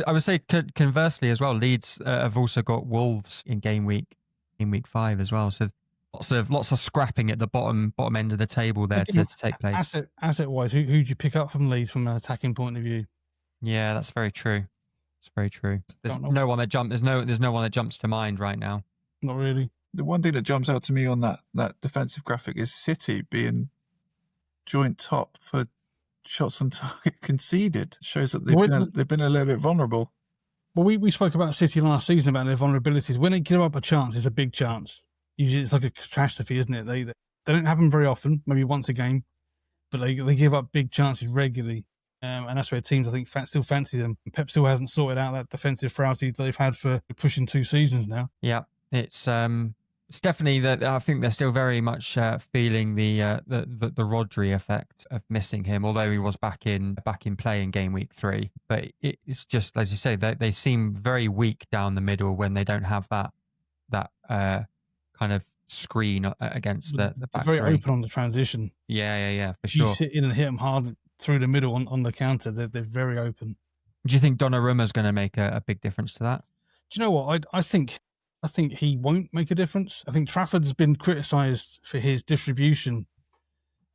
I would say conversely as well, Leeds have also got Wolves in game week 5 as well. So lots of scrapping at the bottom end of the table there to take place. Asset wise, who'd you pick up from Leeds from an attacking point of view? Yeah, that's very true. It's very true. There's no one that jumps to mind right now. Not really. The one thing that jumps out to me on that defensive graphic is City being joint top for shots on target conceded. Shows that they've been a little bit vulnerable. Well, we spoke about City last season about their vulnerabilities. When they give up a chance, it's a big chance. Usually it's like a catastrophe, isn't it? They don't happen very often, maybe once a game, but they give up big chances regularly. And that's where teams, I think, still fancy them. Pep still hasn't sorted out that defensive frailty that they've had for pushing 2 seasons now. Yeah, it's definitely that. I think they're still very much feeling the Rodri effect of missing him, although he was back in play in game week 3. But it's just, as you say, they seem very weak down the middle when they don't have that kind of screen against the back. Very 3. open on the transition. Yeah, for sure. You sit in and hit them hard through the middle on the counter. They're very open. Do you think Donnarumma's going to make a big difference to that? Do you know what? I think he won't make a difference. I think Trafford's been criticised for his distribution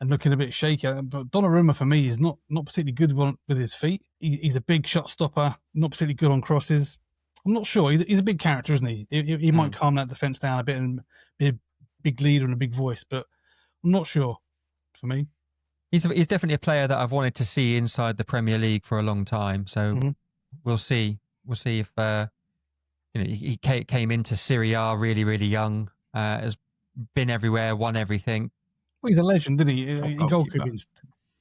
and looking a bit shaky. But Donnarumma, for me, is not particularly good with his feet. He's a big shot stopper, not particularly good on crosses. I'm not sure. He's a big character, isn't he? He might calm that defence down a bit and be a big leader and a big voice, but I'm not sure for me. He's definitely a player that I've wanted to see inside the Premier League for a long time. So we'll see. We'll see if he came into Serie A really, really young. Has been everywhere, won everything. Well, he's a legend, isn't he?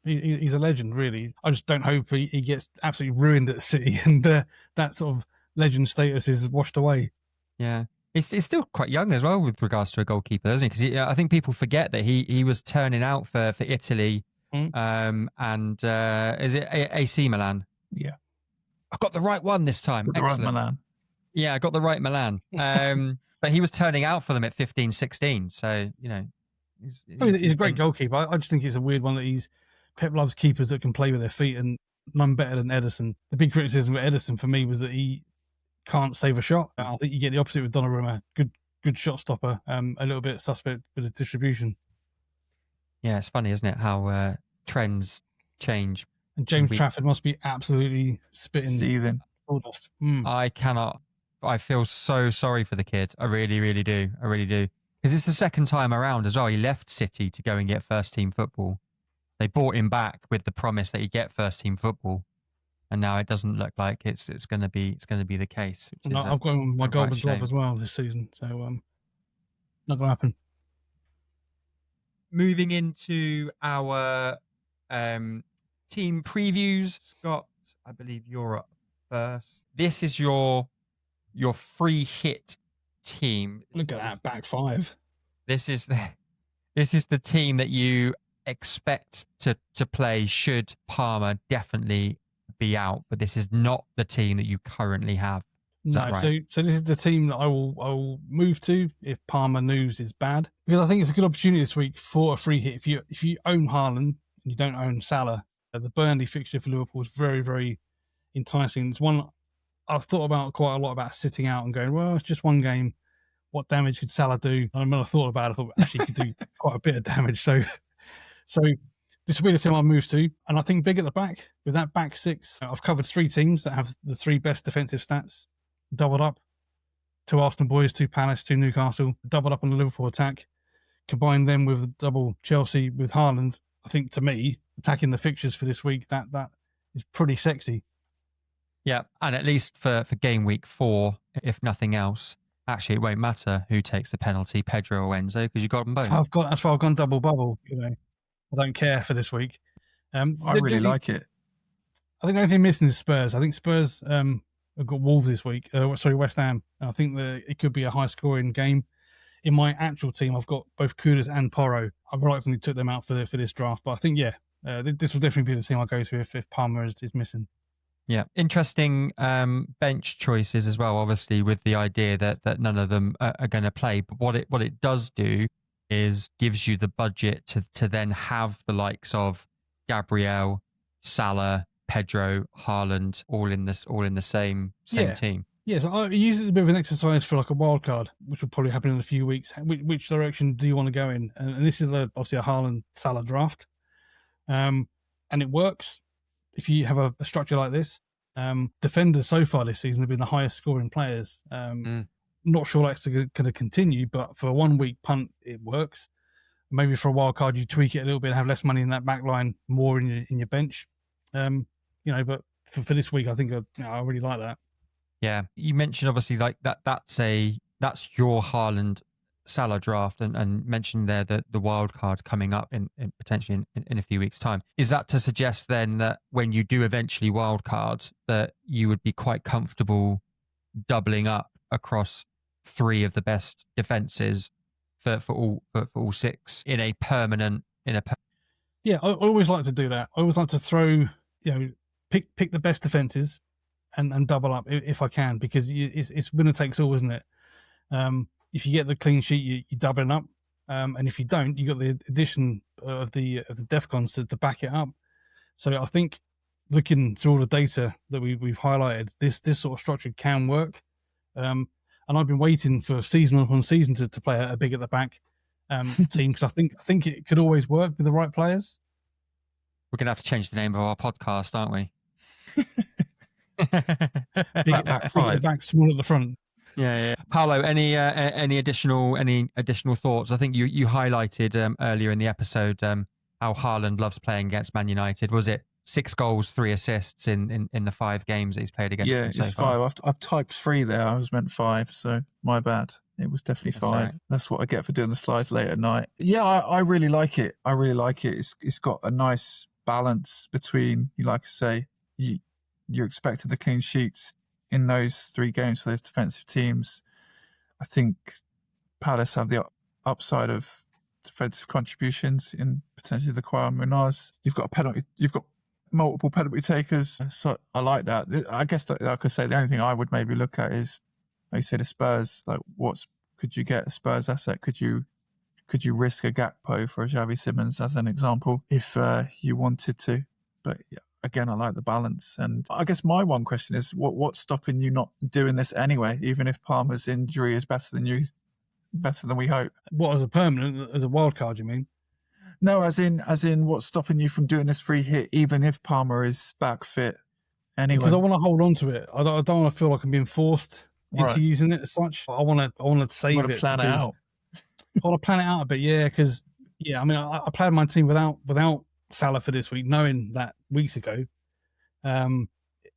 He's a legend, really. I just don't hope he gets absolutely ruined at City and that sort of legend status is washed away. Yeah. He's still quite young as well with regards to a goalkeeper, isn't he? Because I think people forget that he was turning out for Italy. And is it AC Milan? Yeah. I got the right one this time. The right Milan. Yeah, I got the right Milan. But he was turning out for them at 15, 16. So, he's a great goalkeeper. I just think it's a weird one that Pep loves keepers that can play with their feet, and none better than Ederson. The big criticism with Ederson for me was that he can't save a shot. I think you get the opposite with Donnarumma. Good shot stopper, a little bit suspect with the distribution. Yeah, it's funny, isn't it, how trends change. And James Trafford must be absolutely seething. Sawdust. I feel so sorry for the kid. I really, really do. I really do. Because it's the second time around as well. He left City to go and get first team football. They brought him back with the promise that he'd get first team football. And now it doesn't look like it's going to be the case. I've got my Golden Glove as well this season, so not going to happen. Moving into our team previews, Scott, I believe you're up first. This is your Freehit team. Look at that back 5. This is the team that you expect to play should Palmer definitely be out, but this is not the team that you currently have. Is that right? So this is the team that I will move to if Palmer news is bad, because I think it's a good opportunity this week for a free hit. If you own Haaland and you don't own Salah, the Burnley fixture for Liverpool is very, very enticing. It's one I've thought about quite a lot, about sitting out and going, well, it's just one game. What damage could Salah do? And when I thought about it, I thought actually he could do quite a bit of damage. So this will be the team I'll move to. And I think big at the back, with that back 6, I've covered 3 teams that have the 3 best defensive stats, doubled up. 2 Arsenal boys, 2 Palace, 2 Newcastle, doubled up on the Liverpool attack. Combine them with the double Chelsea with Haaland. I think, to me, attacking the fixtures for this week, that is pretty sexy. Yeah, and at least for game week 4, if nothing else, actually it won't matter who takes the penalty, Pedro or Enzo, because you got them both. That's why I've gone double bubble. I don't care for this week. I really like it. I think the only thing missing is Spurs. I think Spurs have got Wolves this week. West Ham. I think that it could be a high-scoring game. In my actual team, I've got both Kudus and Porro. I rightfully took them out for this draft, but I think this will definitely be the team I go to if Palmer is missing. Yeah, interesting bench choices as well. Obviously, with the idea that none of them are going to play, but what it does do is gives you the budget to then have the likes of Gabriel, Salah, Pedro, Haaland all in the same team. Yeah, so I use it as a bit of an exercise for like a wild card, which will probably happen in a few weeks. Which direction do you want to go in? And this is obviously a Haaland Salah draft, and it works if you have a structure like this. Defenders so far this season have been the highest scoring players. Not sure that's going to continue, but for a 1 week punt, it works. Maybe for a wild card, you tweak it a little bit and have less money in that back line, more in your bench. But for this week, I think I really like that. Yeah, you mentioned obviously like that's your Haaland Salah draft, and mentioned there that the wild card coming up in potentially in a few weeks' time. Is that to suggest then that when you do eventually wild card, that you would be quite comfortable doubling up across 3 of the best defenses for all 6 in a permanent Yeah, I always like to do that. I always like to throw, pick the best defenses and double up if I can, because it's winner takes all, isn't it? If you get the clean sheet, you're doubling up, and if you don't, you got the addition of the defcons to back it up. So I think looking through all the data that we've highlighted, this sort of structure can work. And I've been waiting for season upon season to play a big at the back team, because I think it could always work with the right players. We're gonna have to change the name of our podcast, aren't we? Big at the back, small at the front. Yeah. Paolo, any additional thoughts? I think you highlighted earlier in the episode how Haaland loves playing against Man United. Was it 6 goals, 3 assists in the 5 games that he's played against? Yeah, it's 5. I've typed 3 there. I was meant 5, so my bad. It was definitely 5. Right. That's what I get for doing the slides late at night. Yeah, I really like it. It's got a nice balance between, like I say, you're expecting the clean sheets in those 3 games for those defensive teams. I think Palace have the upside of defensive contributions in potentially the Kwame Munaz. You've got a penalty. You've got multiple penalty takers. So I like that. I guess, like I say, the only thing I would maybe look at is, like you say, the Spurs. Like, could you get a Spurs asset? Could you risk a Gakpo for a Xavi Simons as an example if you wanted to? But yeah, again, I like the balance. And I guess my one question is, what's stopping you not doing this anyway, even if Palmer's injury is better than we hope? What, as a permanent, as a wild card, you mean? No, as in what's stopping you from doing this free hit, even if Palmer is back fit anyway? Because I want to hold on to it. I don't want to feel like I'm being forced into using it as such. I want to save it. Plan it out. I want to plan it out a bit, yeah. Because I mean, I played my team without Salah for this week, knowing that weeks ago, an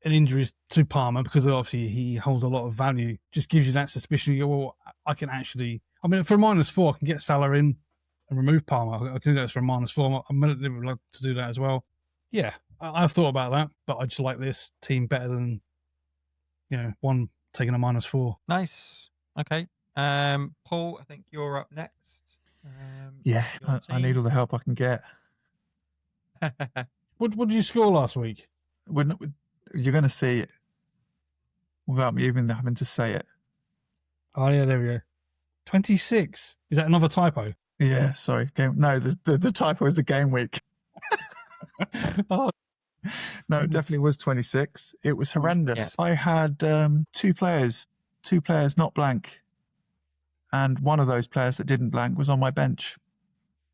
injuries to Palmer, because obviously he holds a lot of value, just gives you that suspicion. You go, well, I can actually. I mean, for a -4, I can get Salah in and remove Palmer. I can do that for a -4. I'm going to like to do that as well. Yeah, I've thought about that, but I just like this team better than one taking a -4. Nice. Okay. Paul, I think you're up next. Yeah, I need all the help I can get. What did you score last week? You're going to see it without me even having to say it. Oh yeah, there we go. 26. Is that another typo? Yeah, sorry. No, the typo is the game week. Oh. No, it definitely was 26. It was horrendous. Yeah. I had 2 players not blank, and one of those players that didn't blank was on my bench.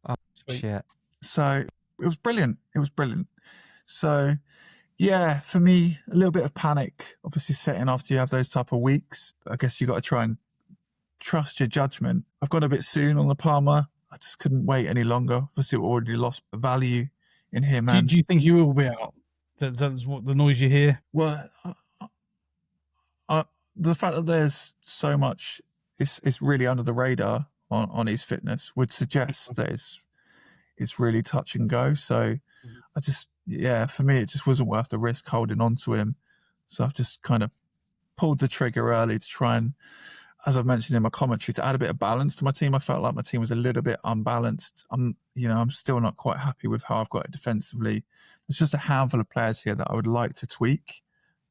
Oh, shit. So it was brilliant. So yeah, for me, a little bit of panic, obviously setting after you have those type of weeks. I guess you got to try and trust your judgment. I've gone a bit soon on the Palmer. I just couldn't wait any longer. Obviously, we already lost value in him. Do you think you will be out? That's what the noise you hear? Well, the fact that there's so much, it's really under the radar on his fitness would suggest that it's really touch and go. So I just, for me, it just wasn't worth the risk holding on to him. So I've just kind of pulled the trigger early to try and, as I've mentioned in my commentary, to add a bit of balance to my team. I felt like my team was a little bit unbalanced. I'm still not quite happy with how I've got it defensively. There's just a handful of players here that I would like to tweak,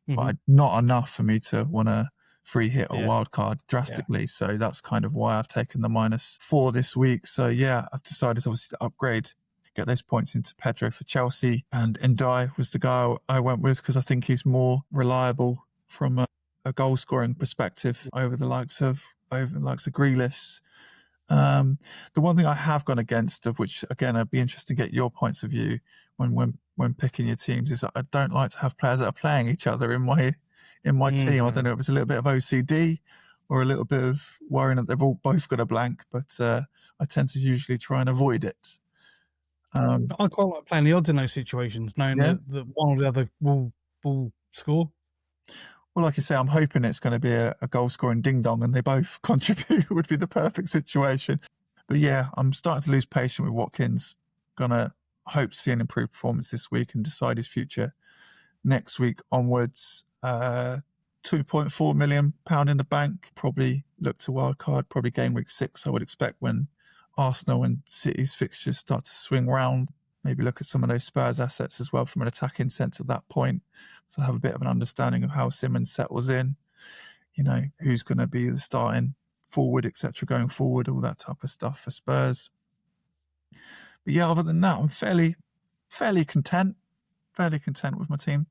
but not enough for me to want to free hit or wild card drastically. Yeah. So that's kind of why I've taken the -4 this week. So yeah, I've decided obviously to upgrade, get those points into Pedro for Chelsea, and Ndai was the guy I went with because I think he's more reliable from a goal scoring perspective over the likes of Grealish. The one thing I have gone against, of which again I'd be interested to get your points of view when picking your teams, is that I don't like to have players that are playing each other in my team. I don't know if it's a little bit of OCD or a little bit of worrying that they've both got a blank, but I tend to usually try and avoid it. I quite like playing the odds in those situations, knowing that one or the other will score. Well, like you say, I'm hoping it's going to be a goal-scoring ding-dong and they both contribute would be the perfect situation. But yeah, I'm starting to lose patience with Watkins. Going to hope to see an improved performance this week and decide his future next week onwards. £2.4 million in the bank. Probably look to wildcard, probably game week 6, I would expect, when Arsenal and City's fixtures start to swing round. Maybe look at some of those Spurs assets as well from an attacking sense at that point. So have a bit of an understanding of how Simmons settles in, who's going to be the starting forward, etc., going forward, all that type of stuff for Spurs. But yeah, other than that, I'm fairly content with my team.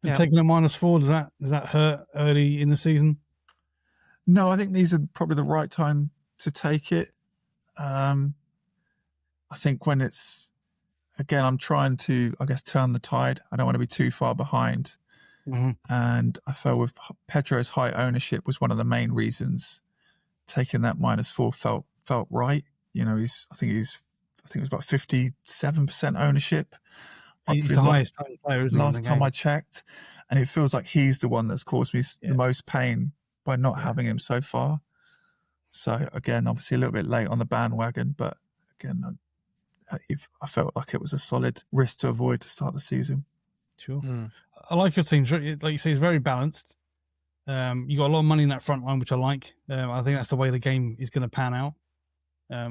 And taking a -4, does that hurt early in the season? No, I think these are probably the right time to take it. I think when it's, again, I'm trying to, I guess, turn the tide. I don't want to be too far behind. Mm-hmm. And I felt with Pedro's high ownership was one of the main reasons taking that -4 felt right. I think it was about 57% ownership. He's the highest owned player, isn't he? Last time I checked, and it feels like he's the one that's caused me the most pain by not having him so far. So again, obviously a little bit late on the bandwagon, but again, I felt like it was a solid risk to avoid to start the season. Sure. I like your team. Like you say, it's very balanced. You got a lot of money in that front line, which I like. I think that's the way the game is going to pan out.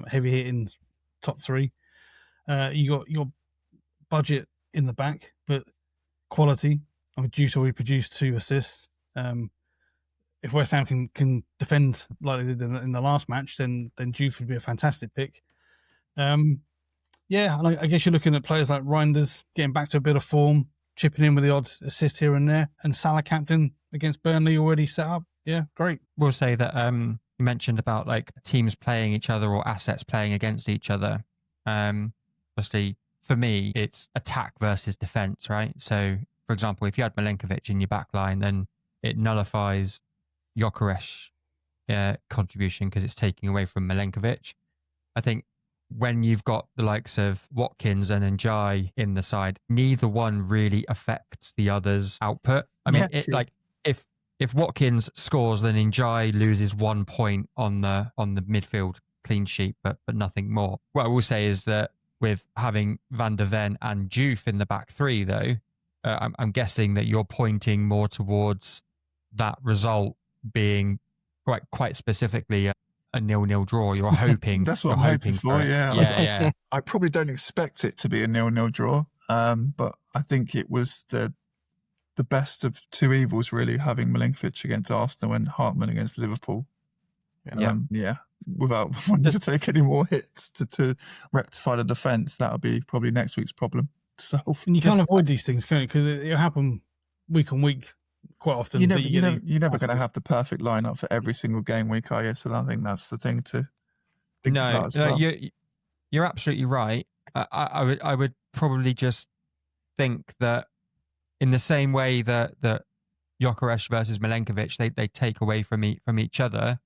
Heavy hitting top 3. You got your budget in the back, but quality. I mean, Juice already produced 2 assists. If West Ham can defend like they did in the last match, then Juice would be a fantastic pick. And I guess you're looking at players like Reinders getting back to a bit of form, chipping in with the odd assist here and there, and Salah captain against Burnley already set up. Yeah, great. We'll say that you mentioned about like teams playing each other or assets playing against each other. Obviously, for me, it's attack versus defense, right? So, for example, if you had Milenkovic in your back line, then it nullifies Gyökeres contribution because it's taking away from Milenkovic. I think when you've got the likes of Watkins and Njai in the side, neither one really affects the other's output. I mean, if Watkins scores, then Njai loses 1 point on the midfield clean sheet, but nothing more. What I will say is that with having Van der Ven and Juve in the back 3, though, I'm guessing that you're pointing more towards that result being quite specifically a 0-0 draw. You're hoping. That's what I'm hoping for. Yeah. I probably don't expect it to be a 0-0 draw, but I think it was the best of 2 evils, really, having Milenkovic against Arsenal and Hartman against Liverpool. Without wanting to take any more hits to rectify the defence, that'll be probably next week's problem to solve. And you can't avoid these things, can you? Because it'll happen week on week quite often. You're never going to have the perfect lineup for every single game week, are you? So I think that's the thing to think about as well. You're absolutely right. I would probably just think that in the same way that Gyökeres versus Milenkovic, they take away from each other.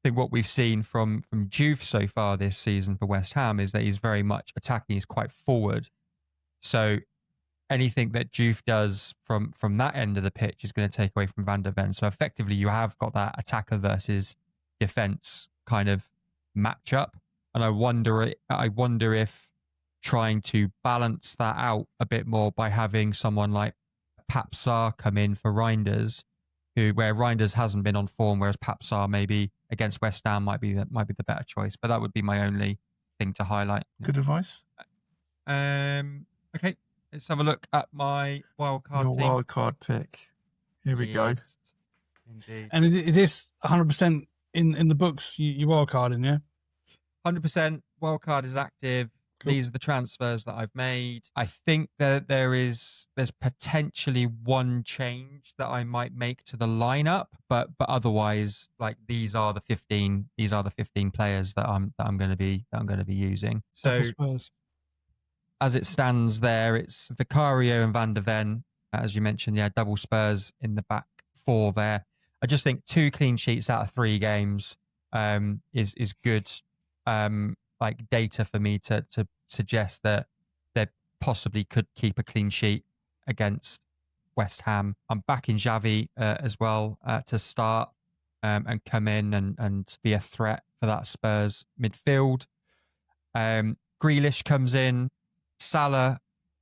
I think what we've seen from Juve so far this season for West Ham is that he's very much attacking. He's quite forward. So anything that Juve does from that end of the pitch is going to take away from Van der Ven. So effectively, you have got that attacker versus defense kind of matchup. And I wonder if trying to balance that out a bit more by having someone like Pape Sarr come in for Reinders, where Reinders hasn't been on form, whereas Pape Sarr maybe against West Ham might be the better choice. But that would be my only thing to highlight. Good advice. Okay, let's have a look at my wildcard team. Your wildcard pick. Here we go. Indeed. And is this 100% in the books? You wildcarding, yeah? 100% wildcard is active. Cool. These are the transfers that I've made. I think that there's potentially one change that I might make to the lineup, but otherwise, like these are the 15 players that I'm going to be using. So as it stands there, it's Vicario and Van der Ven, as you mentioned. Yeah, double Spurs in the back 4 there. I just think 2 clean sheets out of 3 games is good like data for me to suggest that they possibly could keep a clean sheet against West Ham. I'm backing Xavi as well to start and come in and be a threat for that Spurs midfield. Grealish comes in, Salah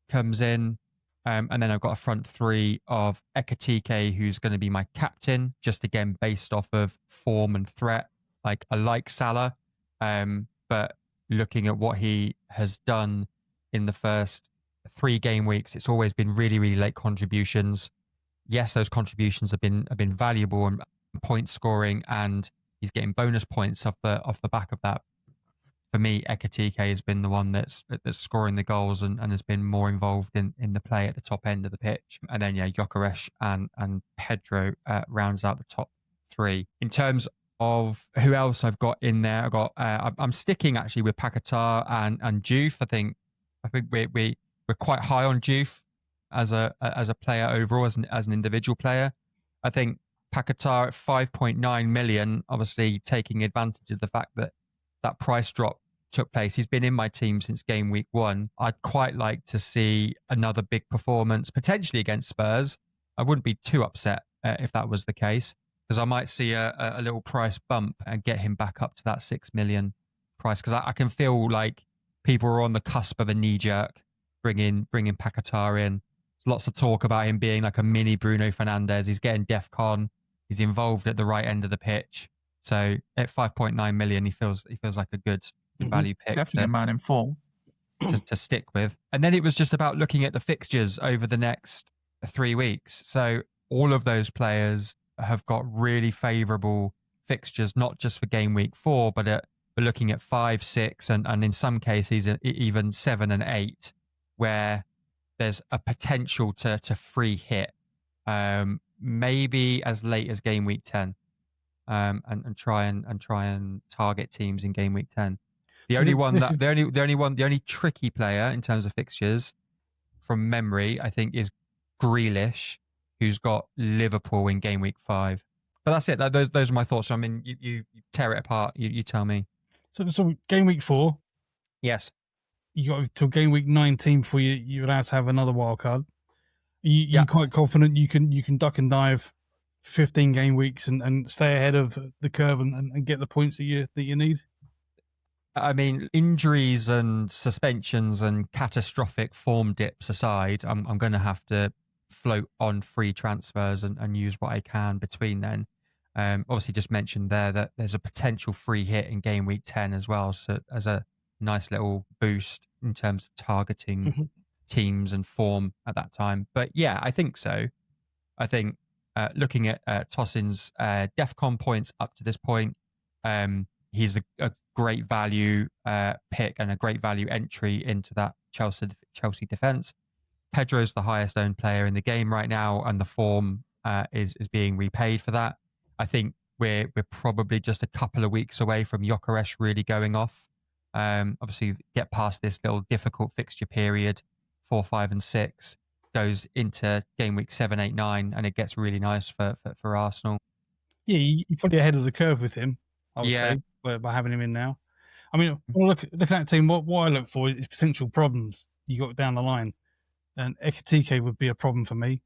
comes in, and then I've got a front 3 of Ekitike, who's going to be my captain, just again based off of form and threat. Like, I like Salah, but looking at what he has done in the first 3 game weeks, it's always been really, really late contributions. Yes, those contributions have been valuable and point scoring, and he's getting bonus points off the back of that. For me, Ekitike has been the one that's scoring the goals and has been more involved in the play at the top end of the pitch. And then, Gyökeres and Pedro rounds out the top 3. In terms of who else I've got in there, I'm sticking actually with Paquetá and Juve. I think we're quite high on Juve as a player overall, as an individual player. I think Paquetá at 5.9 million, obviously taking advantage of the fact that price drop took place. He's been in my team since game week 1. I'd quite like to see another big performance, potentially against Spurs. I wouldn't be too upset if that was the case, because I might see a little price bump and get him back up to that 6 million price, because I can feel like people are on the cusp of a knee-jerk bringing Paquetá in. There's lots of talk about him being like a mini Bruno Fernandes. He's getting DEFCON. He's involved at the right end of the pitch. So at 5.9 million, he feels like a good value pick. Definitely a man in form to stick with. And then it was just about looking at the fixtures over the next 3 weeks. So all of those players have got really favourable fixtures, not just for game week 4, but we're looking at 5, 6, and in some cases even 7 and 8, where there's a potential to free hit, maybe as late as game week 10. And try and target teams in game week 10. The only tricky player in terms of fixtures from memory, I think, is Grealish, who's got Liverpool in game week 5. But that's it. Those are my thoughts. So, I mean, you tear it apart. You tell me. So game week 4. Yes. You got till game week 19 before you're allowed to have another wild card. You're quite confident you can duck and dive 15 game weeks and stay ahead of the curve and get the points that you need? I mean, injuries and suspensions and catastrophic form dips aside, I'm going to have to float on free transfers and use what I can between then. Obviously, just mentioned there that there's a potential free hit in game week 10 as well, so as a nice little boost in terms of targeting teams and form at that time. But yeah, I think so. I think looking at Tosin's DEFCON points up to this point, he's a great value pick and a great value entry into that Chelsea defense. Pedro's the highest owned player in the game right now, and the form is being repaid for that. I think we're probably just a couple of weeks away from Gyökeres really going off. Obviously, get past this little difficult fixture period, 4, 5, and 6. Goes into game week 7, 8, 9, and it gets really nice for Arsenal. Yeah, you're probably ahead of the curve with him, I would say, by having him in now. I mean, looking at that team, what I look for is potential problems you got down the line. And Ekitike would be a problem for me,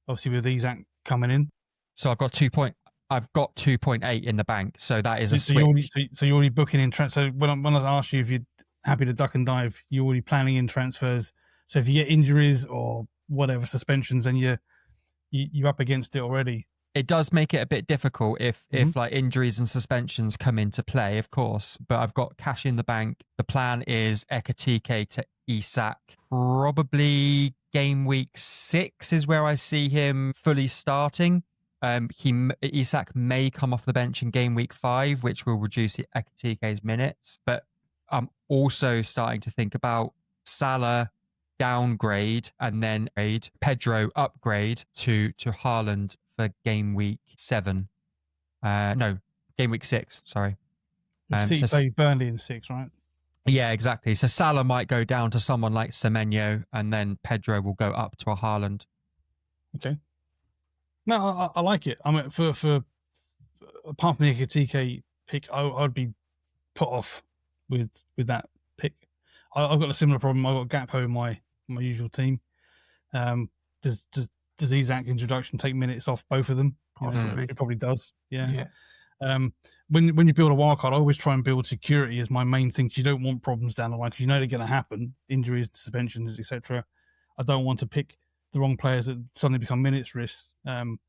obviously with Isak coming in. So I've got 2.8 in the bank, so that is a switch. So you're already booking in transfer. When I asked you if you're happy to duck and dive, you're already planning in transfers. So if you get injuries or whatever suspensions, then you're up against it already. It does make it a bit difficult if like injuries and suspensions come into play, of course. But I've got cash in the bank. The plan is Ekitike to Isak. Probably game week 6 is where I see him fully starting. Isak may come off the bench in game week 5, which will reduce Ekitike's minutes. But I'm also starting to think about Salah downgrade and then Pedro upgrade to Haaland for game week 7. Game week 6, sorry. City play Burnley in 6, right? Yeah, exactly. So Salah might go down to someone like Semenyo, and then Pedro will go up to a Haaland. Okay. No, I like it. I mean, for apart from the TK pick, I'd be put off with that pick. I've got a similar problem. I've got Gakpo in my usual team. Does Isaac introduction take minutes off both of them? Possibly. It probably does. Yeah. Yeah. When you build a wildcard, I always try and build security as my main thing. 'Cause you don't want problems down the line because you know they're going to happen, injuries, suspensions, etc. I don't want to pick the wrong players that suddenly become minutes risks. And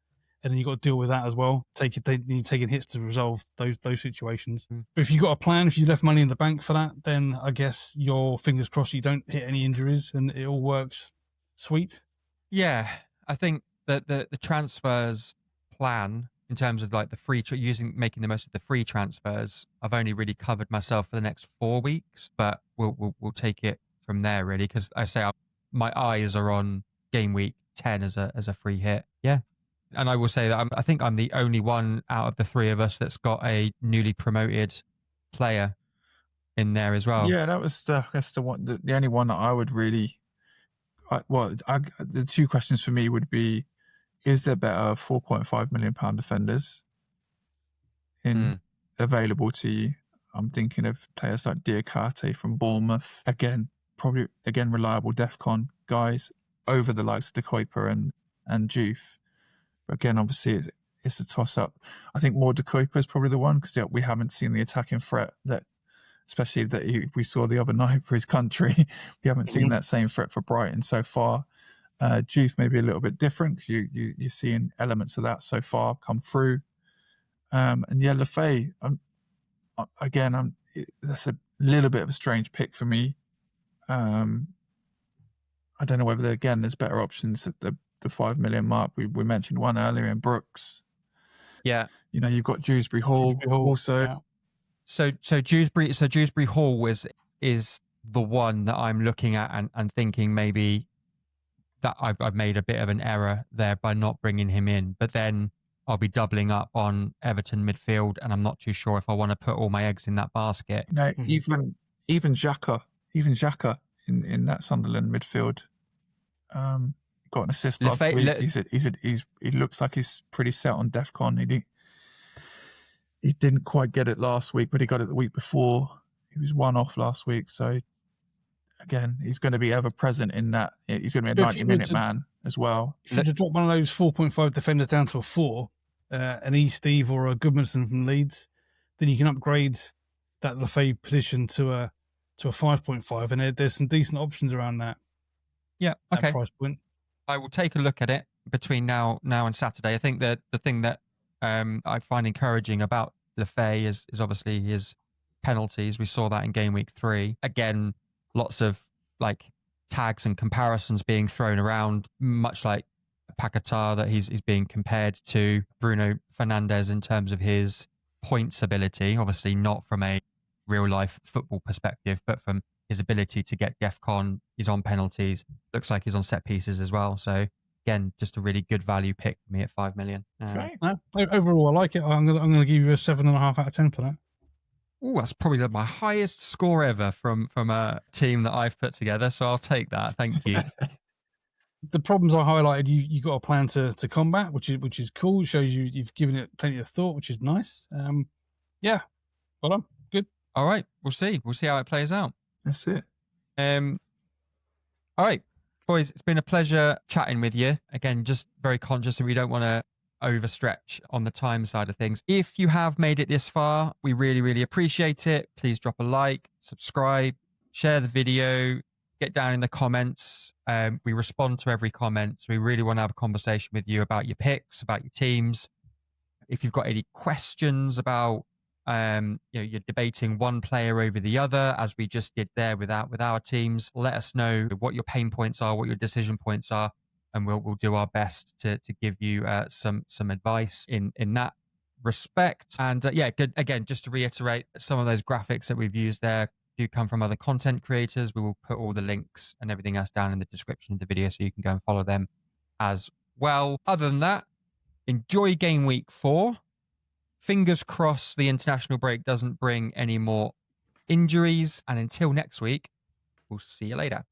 then you've got to deal with that as well. You're taking hits to resolve those situations. But if you've got a plan, if you left money in the bank for that, then I guess your fingers crossed you don't hit any injuries and it all works sweet. Yeah, I think that the transfers plan in terms of like the free making the most of the free transfers, I've only really covered myself for the next 4 weeks, but we'll take it from there really, because I say my eyes are on game week 10 as a free hit. Yeah. And I will say that I think I'm the only one out of the three of us that's got a newly promoted player in there as well. Yeah, that was I guess the only one that I would really. The two questions for me would be: is there better £4.5 million defenders available to you? I'm thinking of players like Diakate from Bournemouth. Again, reliable DEFCON guys over the likes of De Kuiper and Juve. But again, obviously, it's a toss-up. I think more De Kuiper is probably the one because we haven't seen the attacking threat especially that we saw the other night for his country. We haven't seen that same threat for Brighton so far. Juve may be a little bit different because you're seeing elements of that so far come through. And yeah, Lefay, that's a little bit of a strange pick for me. I don't know whether there's better options at the 5 million mark. We mentioned one earlier in Brooks. Yeah, you've got Dewsbury Hall also. Yeah. So Dewsbury Hall is the one that I'm looking at and thinking maybe that I've made a bit of an error there by not bringing him in. But then I'll be doubling up on Everton midfield, and I'm not too sure if I want to put all my eggs in that basket. Even Xhaka in that Sunderland midfield got an assist last week. He looks like he's pretty set on DEFCON. He didn't quite get it last week, but he got it the week before. He was one off last week. So, again, he's going to be ever present in that. He's going to be a 90-minute man as well. If you were to drop one of those 4.5 defenders down to a 4, an Steve or a Goodmanson from Leeds, then you can upgrade that Lefay position to a 5.5, and there's some decent options around that. Yeah, okay. That price point. I will take a look at it between now and Saturday. I think that the thing that I find encouraging about Lefay is obviously his penalties. We saw that in game week 3. Again, lots of like tags and comparisons being thrown around, much like Paquetá, that he's being compared to Bruno Fernandes in terms of his points ability. Obviously not from a real life football perspective, but from his ability to get DEFCON. He's on penalties. Looks like he's on set pieces as well. So again, just a really good value pick for me at 5 million. Overall, I like it. I'm going to give you a 7.5 out of 10 for that. Oh, that's probably my highest score ever from a team that I've put together. So I'll take that. Thank you. The problems I highlighted, you got a plan to combat, which is cool. It shows you've given it plenty of thought, which is nice. Yeah, well done. Good. All right, we'll see how it plays out. That's it. All right, boys, it's been a pleasure chatting with you. Again, just very conscious that we don't want to overstretch on the time side of things. If you have made it this far, we really, really appreciate it. Please drop a like, subscribe, share the video, get down in the comments. We respond to every comment. So we really want to have a conversation with you about your picks, about your teams. If you've got any questions about you're debating one player over the other, as we just did there with our teams, let us know what your pain points are, what your decision points are, and we'll do our best to give you some advice in that respect. And good. Again, just to reiterate, some of those graphics that we've used there do come from other content creators. We will put all the links and everything else down in the description of the video, so you can go and follow them as well. Other than that, enjoy game week 4. Fingers crossed the international break doesn't bring any more injuries. And until next week, we'll see you later.